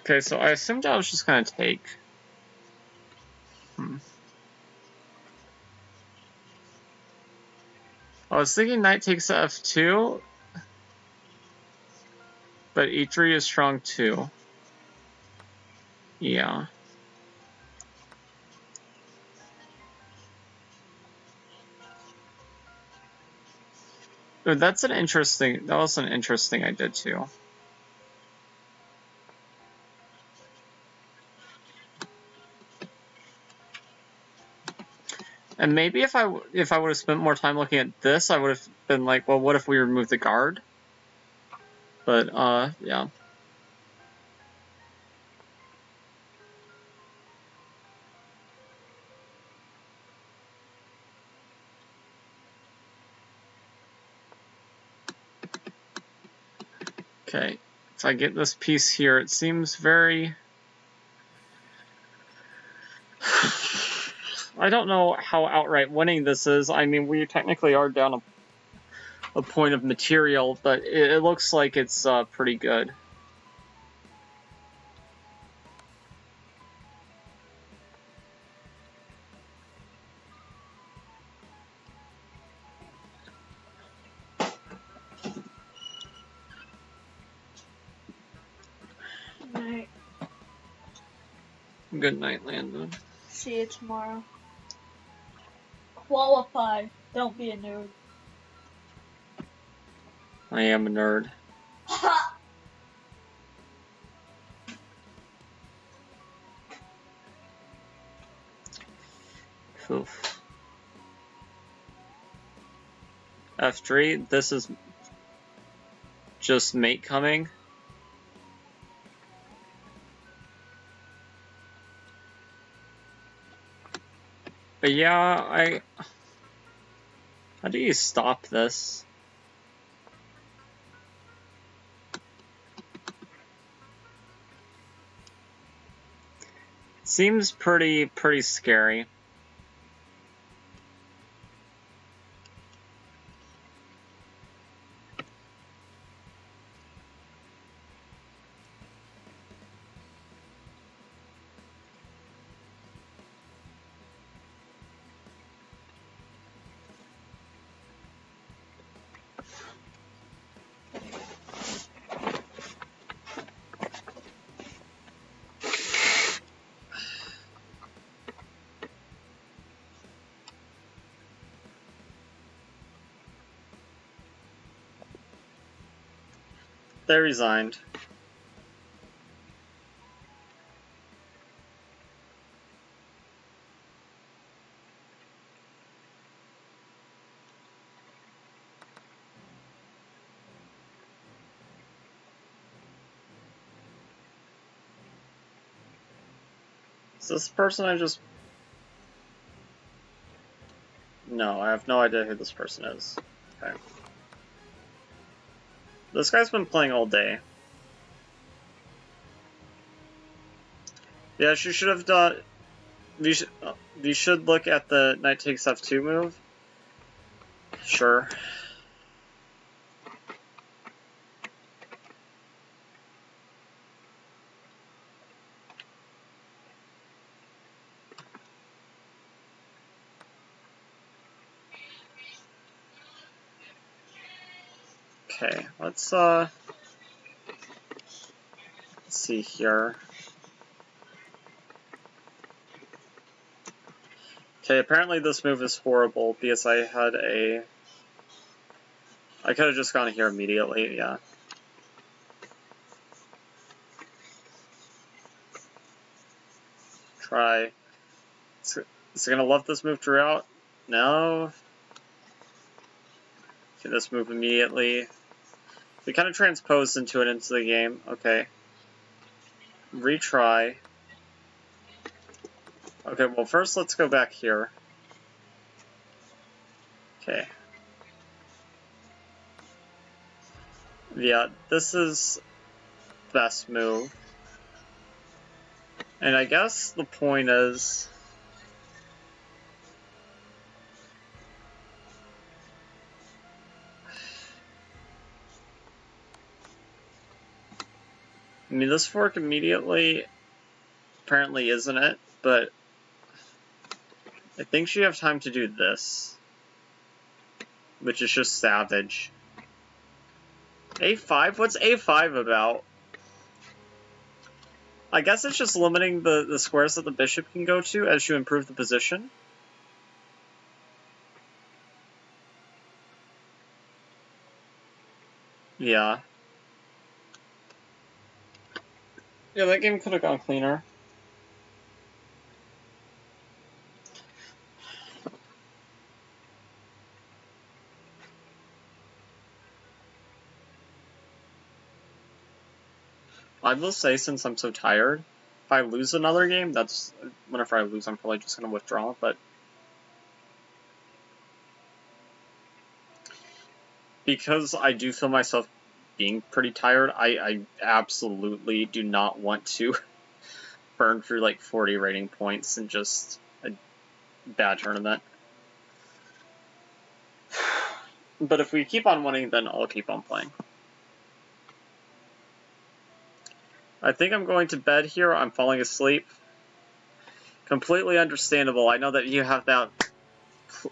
Okay, so I assumed I was just going to take. I was thinking knight takes to f2, but e3 is strong too. Yeah. But that was an interesting idea too. And maybe if I would have spent more time looking at this, I would have been like, well, what if we remove the guard? But, yeah. Okay, if I get this piece here, it seems very... I don't know how outright winning this is. I mean, we technically are down a point of material, but it looks like it's pretty good. Night. Good night, Landon. See you tomorrow. Qualify. Don't be a nerd. I am a nerd. Oof. F3, this is just mate coming. But yeah, how do you stop this? It seems pretty scary. They resigned. Is this person I just... No, I have no idea who this person is. Okay. This guy's been playing all day. Yeah, she should have done... You should look at the knight takes f2 move. Sure. Okay, let's see here. Okay, apparently this move is horrible because I could have just gone here immediately, yeah. Try. Is it gonna love this move throughout? No. Okay, this move immediately. We kind of transposed into the game. Okay. Retry. Okay, well first let's go back here. Okay. Yeah, this is best move. And I guess the point is... I mean, this fork immediately apparently isn't it, but I think you have time to do this, which is just savage. A5? What's A5 about? I guess it's just limiting the squares that the bishop can go to as you improve the position. Yeah. Yeah, that game could have gone cleaner. I will say, since I'm so tired, if I lose another game, that's... Whenever I lose, I'm probably just going to withdraw, but... Because I do feel myself being pretty tired, I absolutely do not want to burn through like 40 rating points in just a bad tournament. But if we keep on winning, then I'll keep on playing. I think I'm going to bed here. I'm falling asleep. Completely understandable. I know that you have that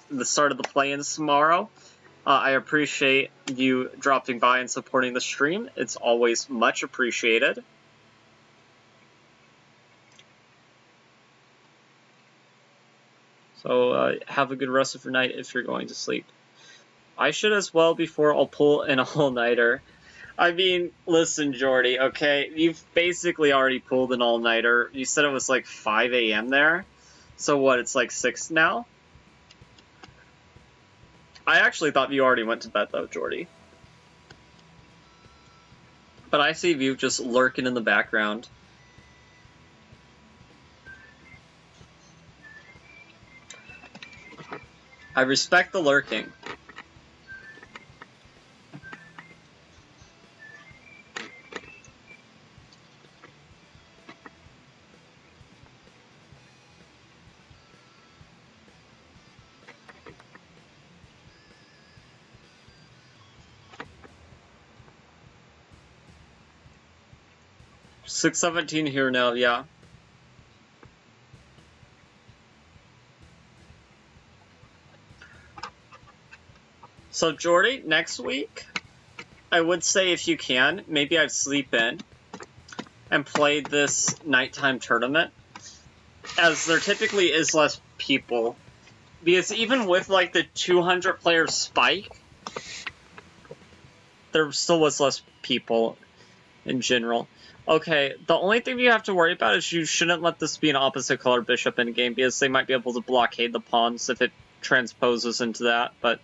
the start of the play-ins tomorrow. I appreciate you dropping by and supporting the stream. It's always much appreciated. So have a good rest of your night if you're going to sleep. I should as well before I'll pull an all-nighter. I mean, listen, Jordy, okay? You've basically already pulled an all-nighter. You said it was like 5 a.m. there. So what, it's like 6 now? I actually thought you already went to bed, though, Jordy. But I see you just lurking in the background. I respect the lurking. $6.17 here now, yeah. So, Jordy, next week, I would say if you can, maybe I'd sleep in and play this nighttime tournament, as there typically is less people. Because even with, like, the 200-player spike, there still was less people in general. Okay, the only thing you have to worry about is you shouldn't let this be an opposite color bishop in game, because they might be able to blockade the pawns if it transposes into that, but...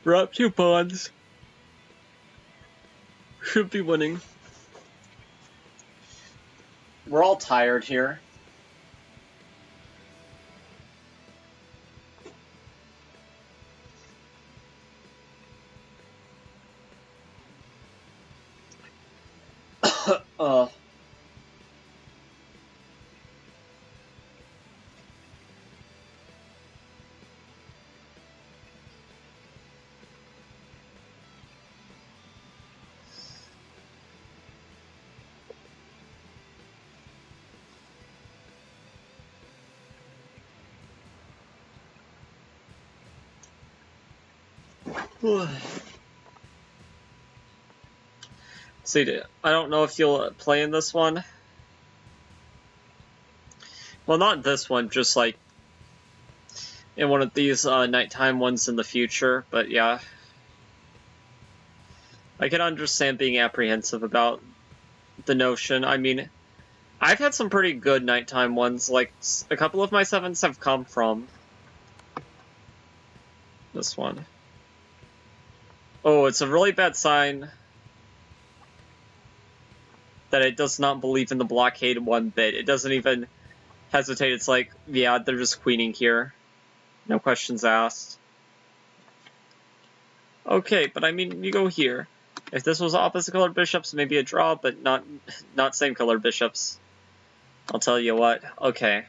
We're up 2 pawns. Should be winning. We're all tired here. See, I don't know if you'll play in this one. Well, not this one, just like in one of these nighttime ones in the future, but yeah. I can understand being apprehensive about the notion. I mean, I've had some pretty good nighttime ones, like a couple of my 7s have come from this one. Oh, it's a really bad sign that it does not believe in the blockade one bit. It doesn't even hesitate. It's like, yeah, they're just queening here. No questions asked. Okay, but I mean, you go here. If this was opposite colored bishops, maybe a draw, but not same colored bishops. I'll tell you what. Okay.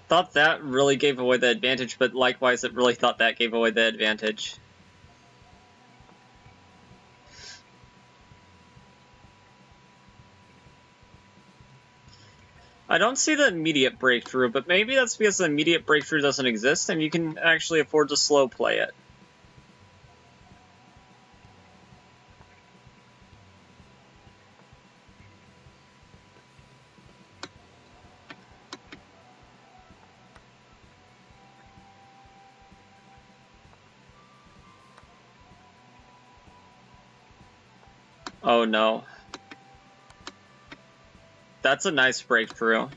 Thought that really gave away the advantage, but likewise it really thought that gave away the advantage. I don't see the immediate breakthrough, but maybe that's because the immediate breakthrough doesn't exist and you can actually afford to slow play it. Oh no. That's a nice breakthrough.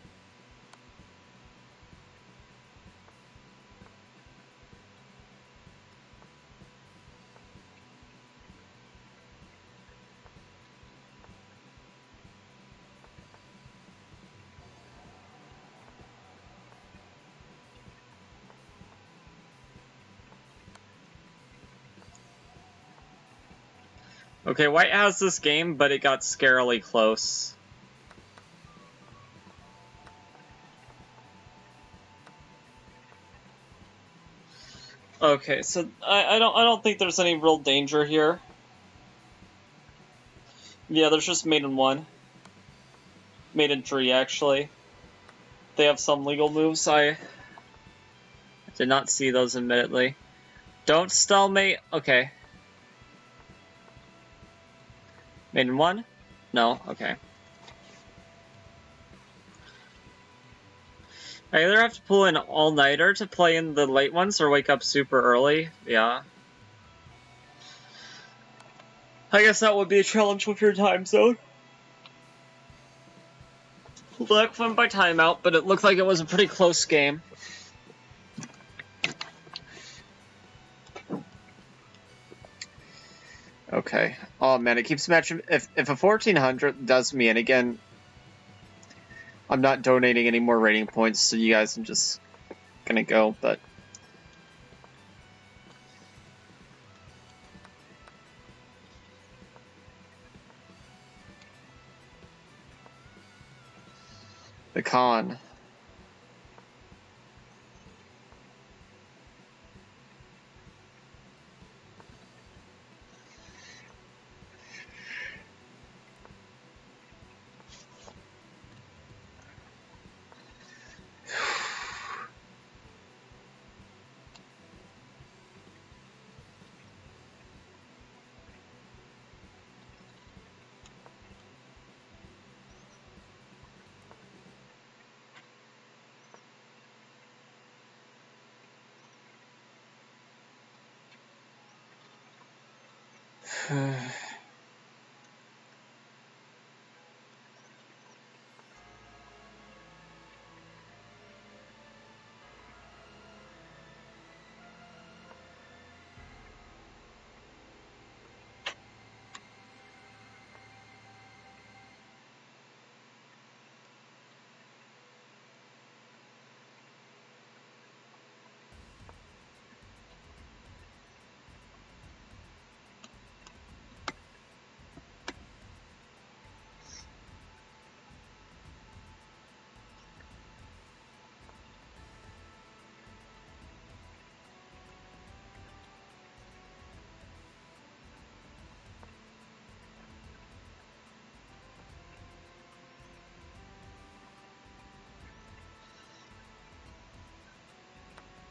Okay, White has this game, but it got scarily close. Okay, so I don't think there's any real danger here. Yeah, there's just mate in 1. Mate in 3, actually. They have some legal moves. I did not see those, admittedly. Don't stalemate. Okay. Mate in 1? No? Okay. I either have to pull an all-nighter to play in the late ones or wake up super early. Yeah. I guess that would be a challenge with your time zone. Black won by timeout, but it looked like it was a pretty close game. Okay. Oh man, it keeps matching. If a 1400 does me, and again, I'm not donating any more rating points, so you guys, I'm just gonna go, but. The con.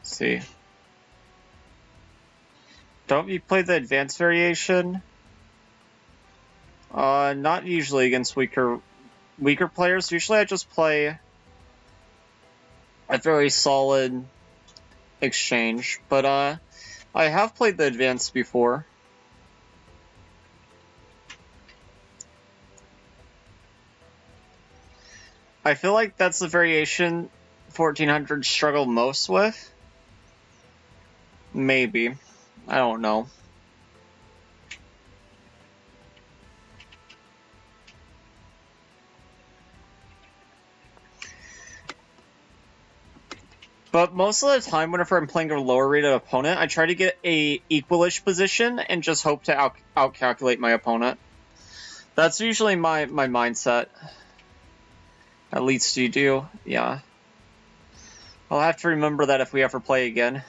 See. Don't you play the advanced variation? Not usually against weaker players. Usually I just play a very solid exchange, but I have played the advanced before. I feel like that's the variation 1400 struggle most with. Maybe. I don't know. But most of the time, whenever I'm playing a lower rated opponent, I try to get a equalish position and just hope to outcalculate my opponent. That's usually my mindset. At least you do, yeah. I'll have to remember that if we ever play again.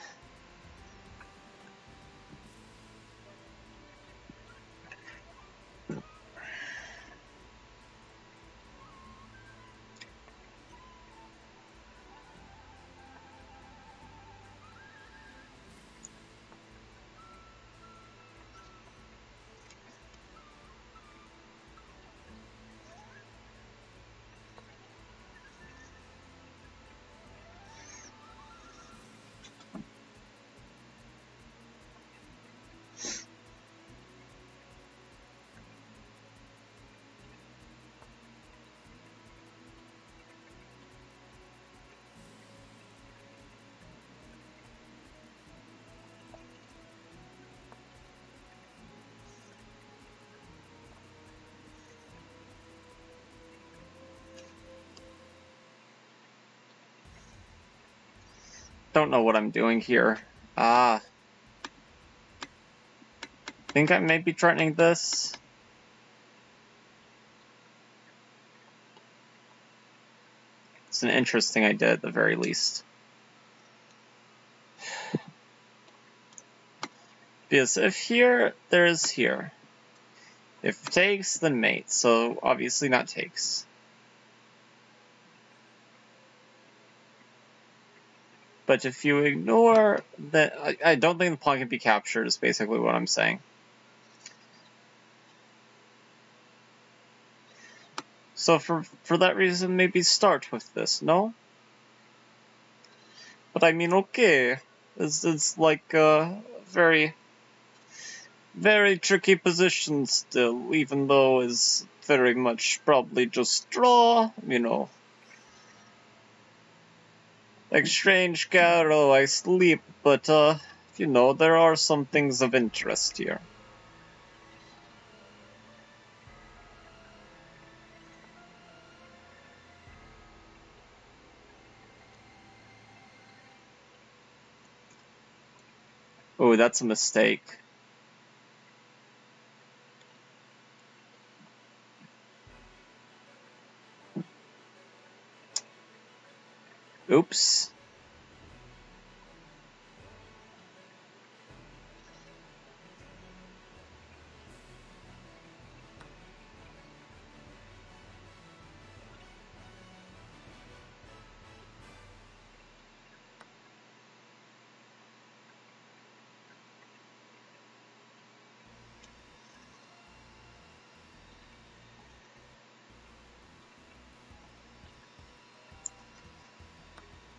Don't know what I'm doing here. Ah. think I may be threatening this. It's an interesting idea at the very least. Because if here, there's here. If takes, then mate, so obviously not takes. But if you ignore that, I don't think the pawn can be captured, is basically what I'm saying. So for that reason, maybe start with this, no? But I mean, okay, it's like a very, very tricky position still, even though it's very much probably just draw, you know. Exchange Caro, I sleep, but you know, there are some things of interest here. Oh, that's a mistake. Oops.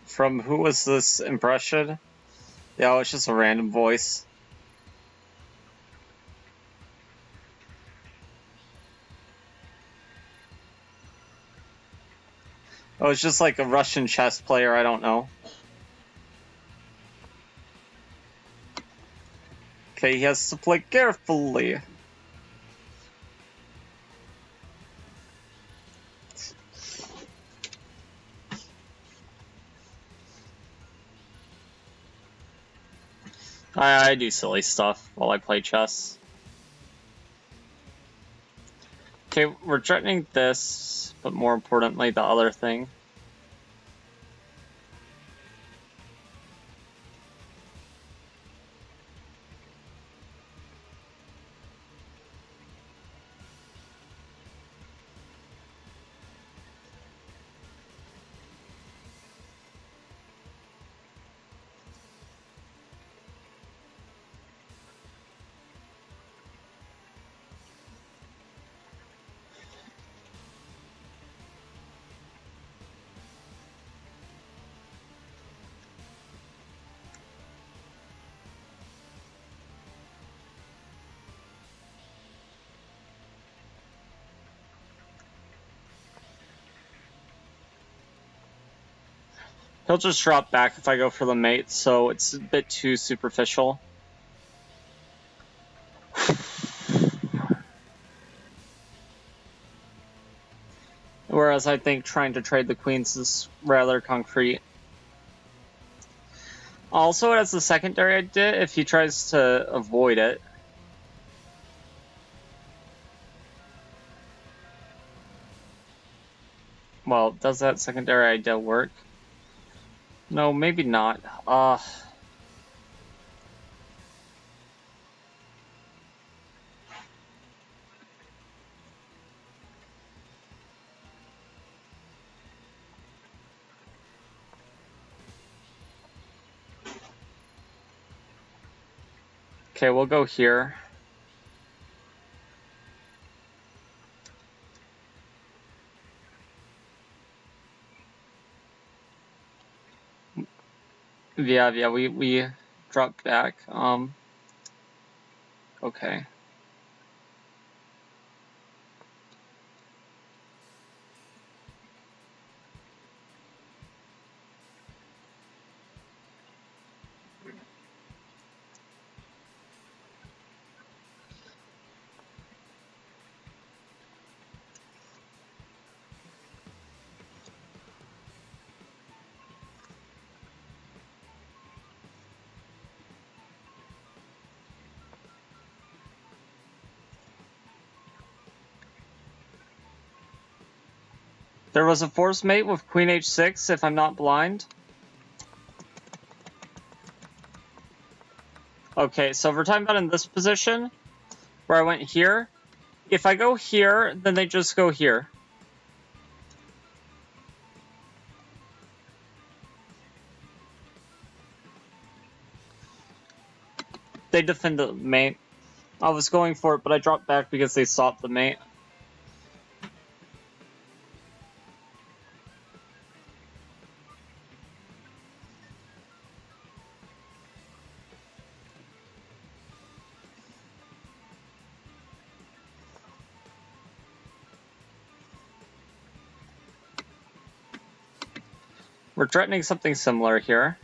From who was this impression? Yeah, it's just a random voice. Oh, it's just like a Russian chess player, I don't know. Okay, he has to play carefully. I do silly stuff while I play chess. Okay, we're threatening this, but more importantly, the other thing. He'll just drop back if I go for the mate, so it's a bit too superficial. Whereas I think trying to trade the queens is rather concrete. Also, as the secondary idea, if he tries to avoid it. Well, does that secondary idea work? No, maybe not. Okay, we'll go here. Yeah, we dropped back. Okay. There was a force mate with queen h6, if I'm not blind. Okay, so if we're talking about in this position, where I went here, if I go here, then they just go here. They defend the mate. I was going for it, but I dropped back because they stopped the mate. We're threatening something similar here.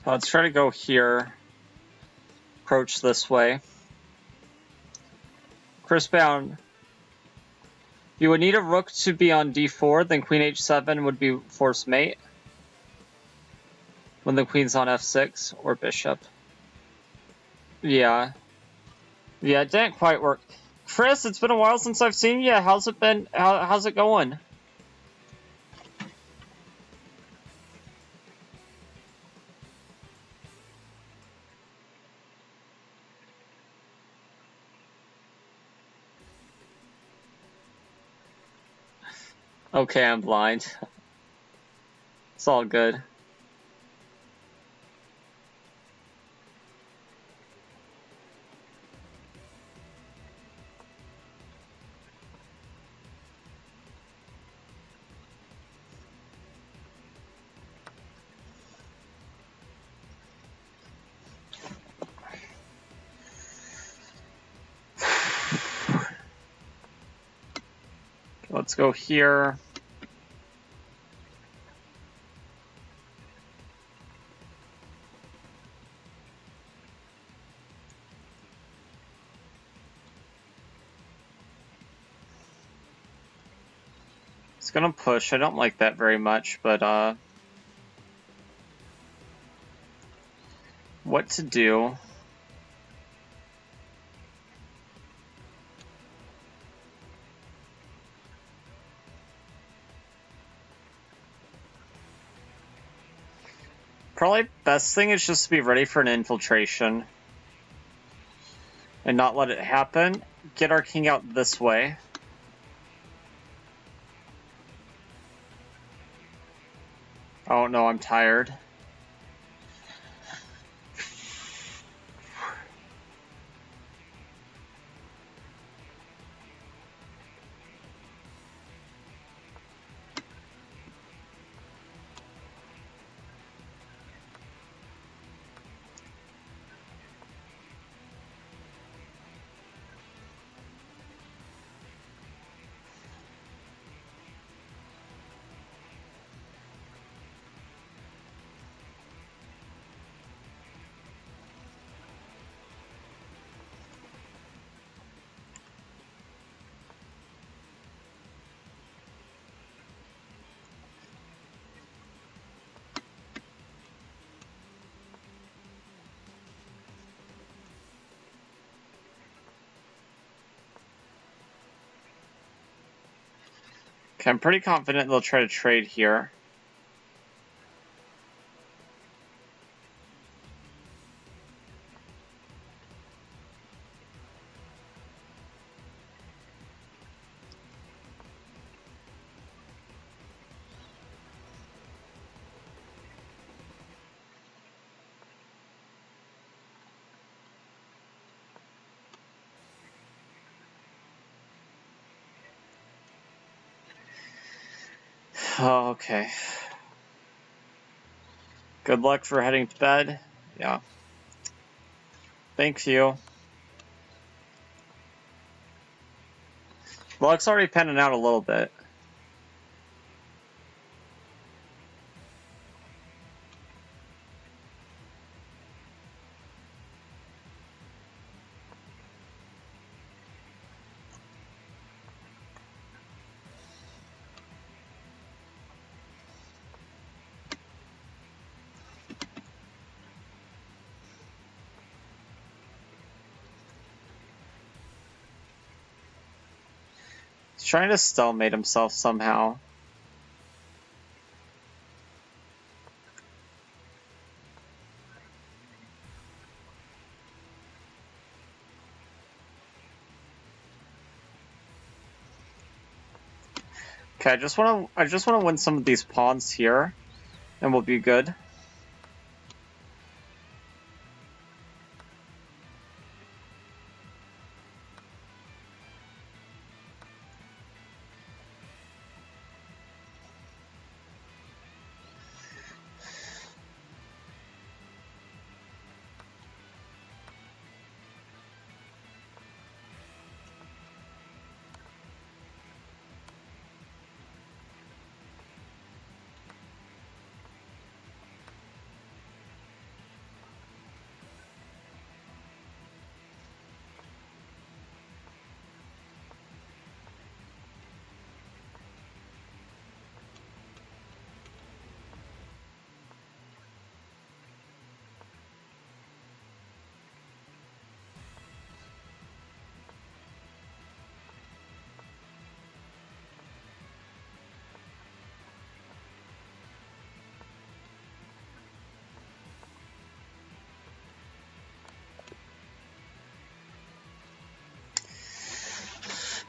Let's try to go here. Approach this way. Crispbound. You would need a rook to be on d4, then queen h7 would be force mate. When the queen's on f6 or bishop. Yeah. Yeah, it didn't quite work. Chris, it's been a while since I've seen you. How's it been? How's it going? Okay, I'm blind. It's all good. Let's go here. It's gonna push. I don't like that very much, but what to do? Probably best thing is just to be ready for an infiltration. And not let it happen. Get our king out this way. Oh no, I'm tired. Okay, I'm pretty confident they'll try to trade here. Oh, okay. Good luck for heading to bed. Yeah. Thank you. Luck's already panning out a little bit. trying to stalemate himself somehow. Okay, I just wanna win some of these pawns here, and we'll be good.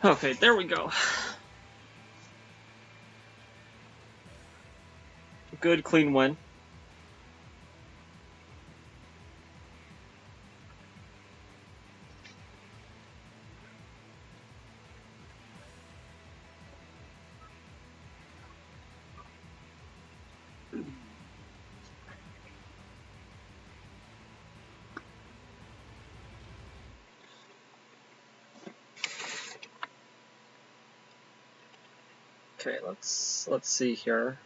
Okay, there we go. Good, clean win. Okay, let's see here.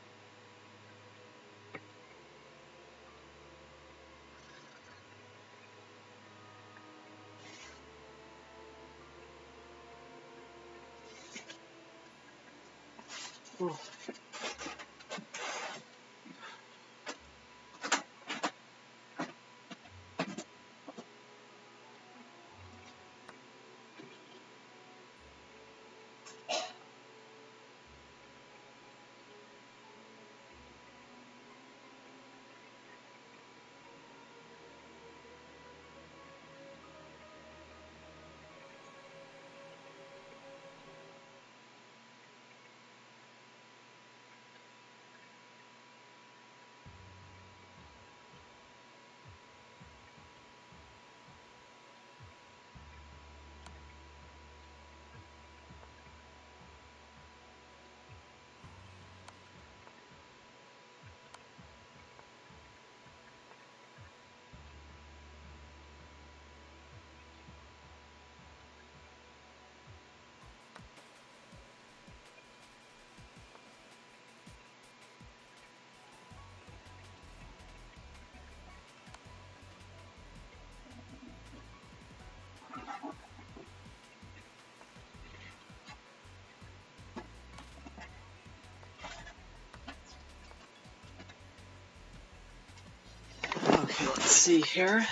Okay, let's see here.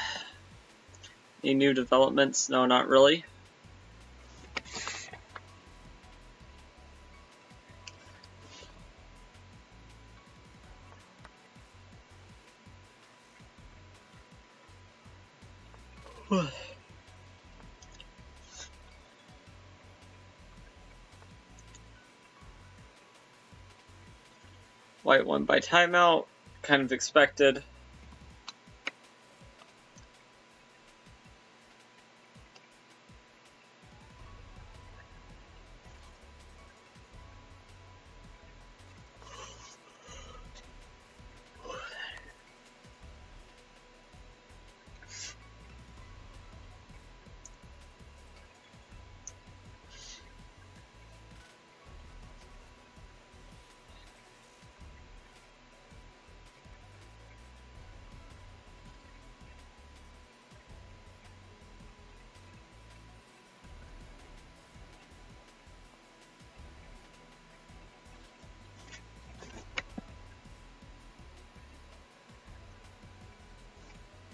Any new developments? No, not really. White won by timeout, kind of expected.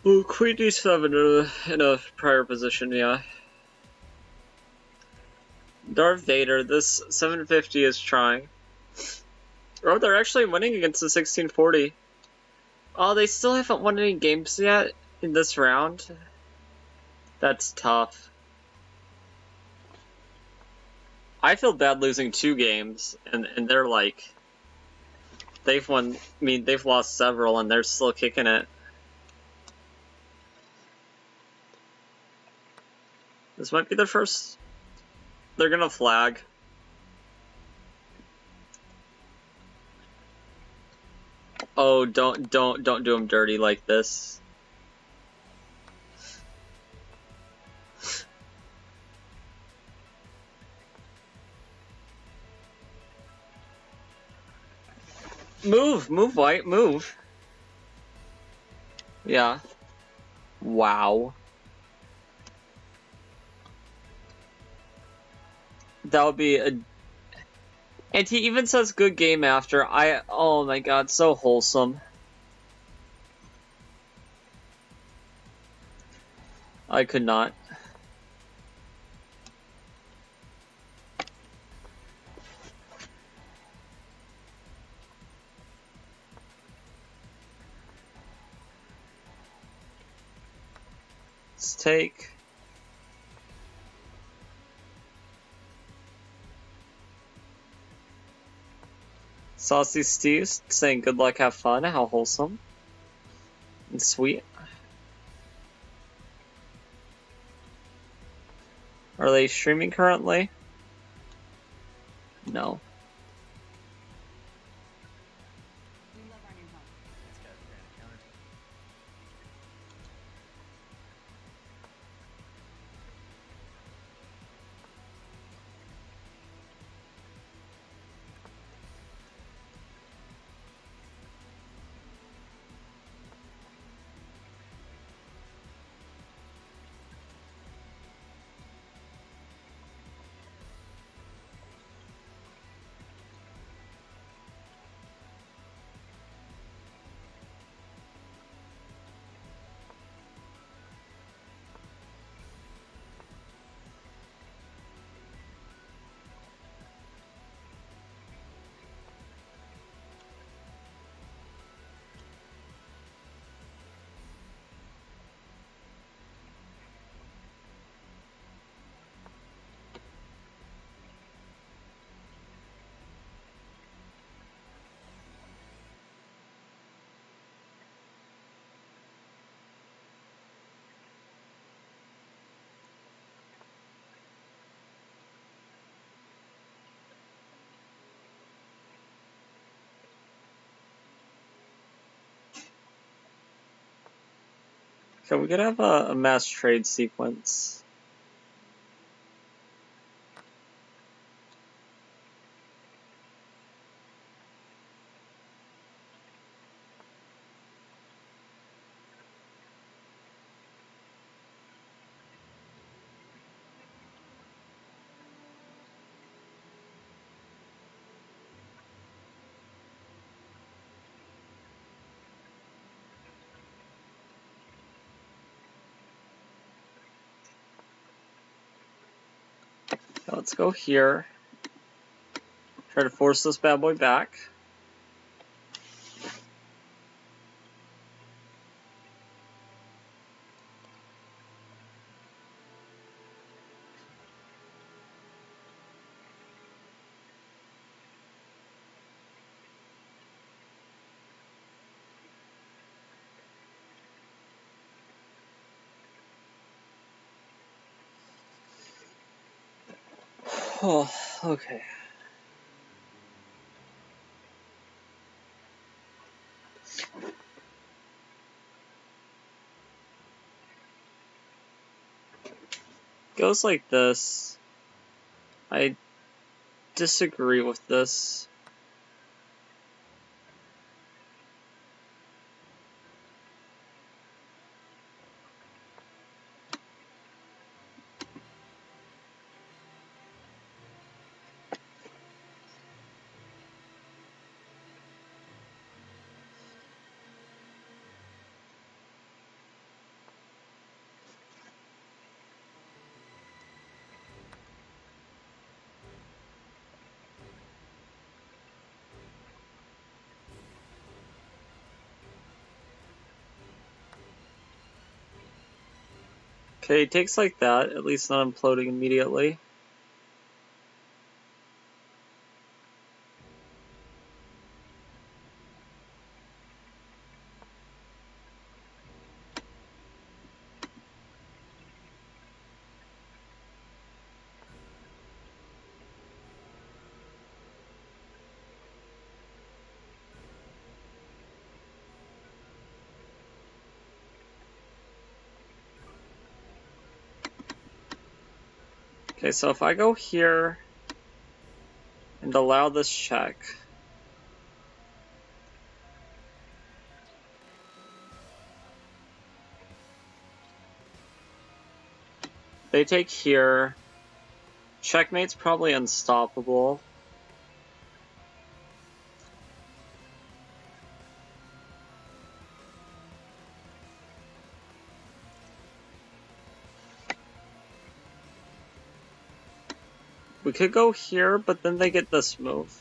Ooh, Queen D7 in a prior position, yeah. Darth Vader, this 750 is trying. Oh, they're actually winning against the 1640. Oh, they still haven't won any games yet in this round? That's tough. I feel bad losing 2 games, and they're like... They've won... I mean, they've lost several, and they're still kicking it. This might be their first... They're gonna flag. Oh, don't do them dirty like this. Move, White, move. Yeah. Wow. That would be a... And he even says good game after. Oh my god, so wholesome. I could not. Let's take... Saucy Steve's saying good luck, have fun. How wholesome. And sweet. Are they streaming currently? No. Okay, we could have a mass trade sequence. Okay, let's go here. Try to force this bad boy back. Oh, okay. Goes like this. I disagree with this. Okay, it takes like that, at least not imploding immediately. Okay, so if I go here and allow this check, they take here. Checkmate's probably unstoppable. We could go here, but then they get this move.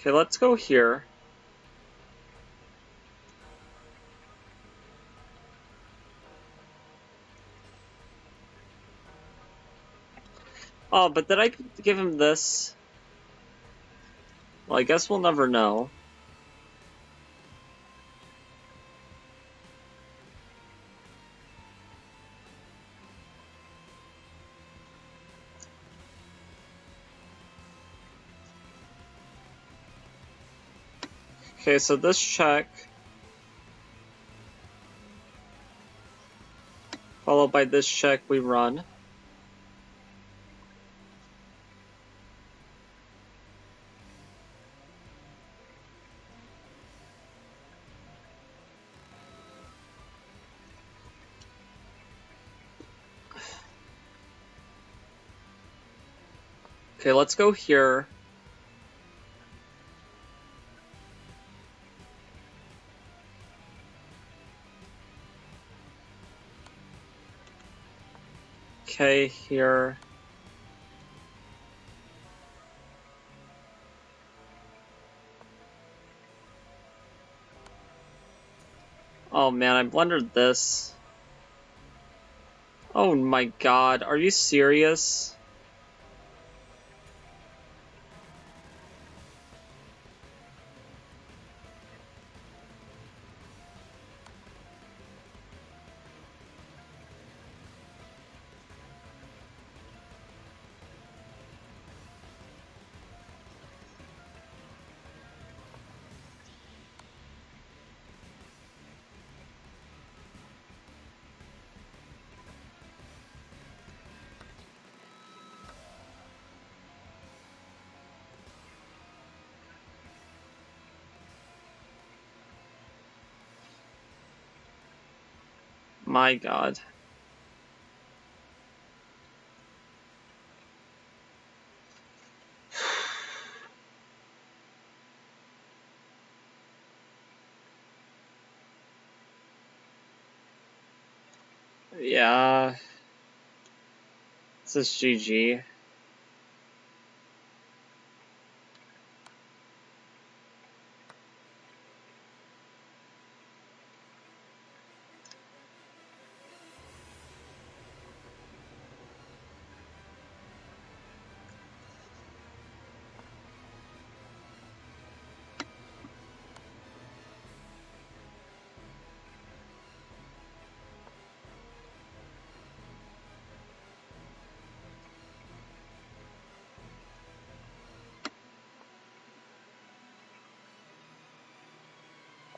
Okay, let's go here. Oh, but did I give him this? Well, I guess we'll never know. Okay, so this check, followed by this check, we run. Okay, let's go here. Okay, here. Oh man, I blundered this. Oh my god, are you serious? My god. Yeah. This is GG.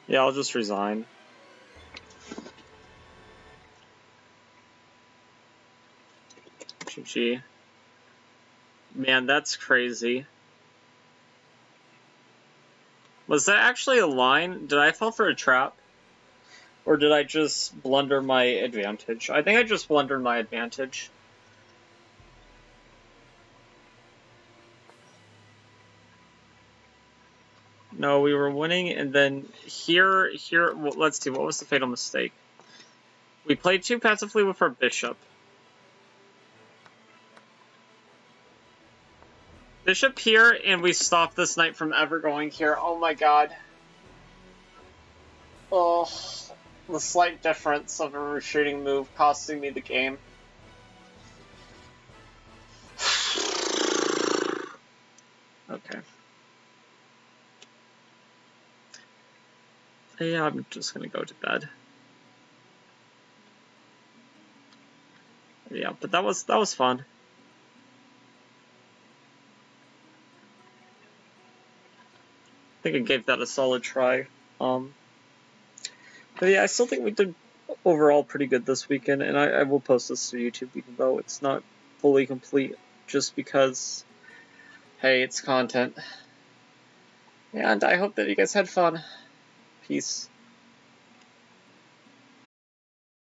Yeah, I'll just resign. GG. Man, that's crazy. Was that actually a line? Did I fall for a trap? Or did I just blunder my advantage? I think I just blundered my advantage. No, we were winning, and then here, well, let's see, what was the fatal mistake? We played too passively with our bishop. Bishop here, and we stopped this knight from ever going here. Oh my god. Oh, the slight difference of a retreating move costing me the game. Okay. Yeah, I'm just gonna go to bed. Yeah, but that was fun. I think I gave that a solid try. But yeah, I still think we did overall pretty good this weekend, and I will post this to YouTube even though it's not fully complete, just because, hey, it's content. And I hope that you guys had fun. Peace.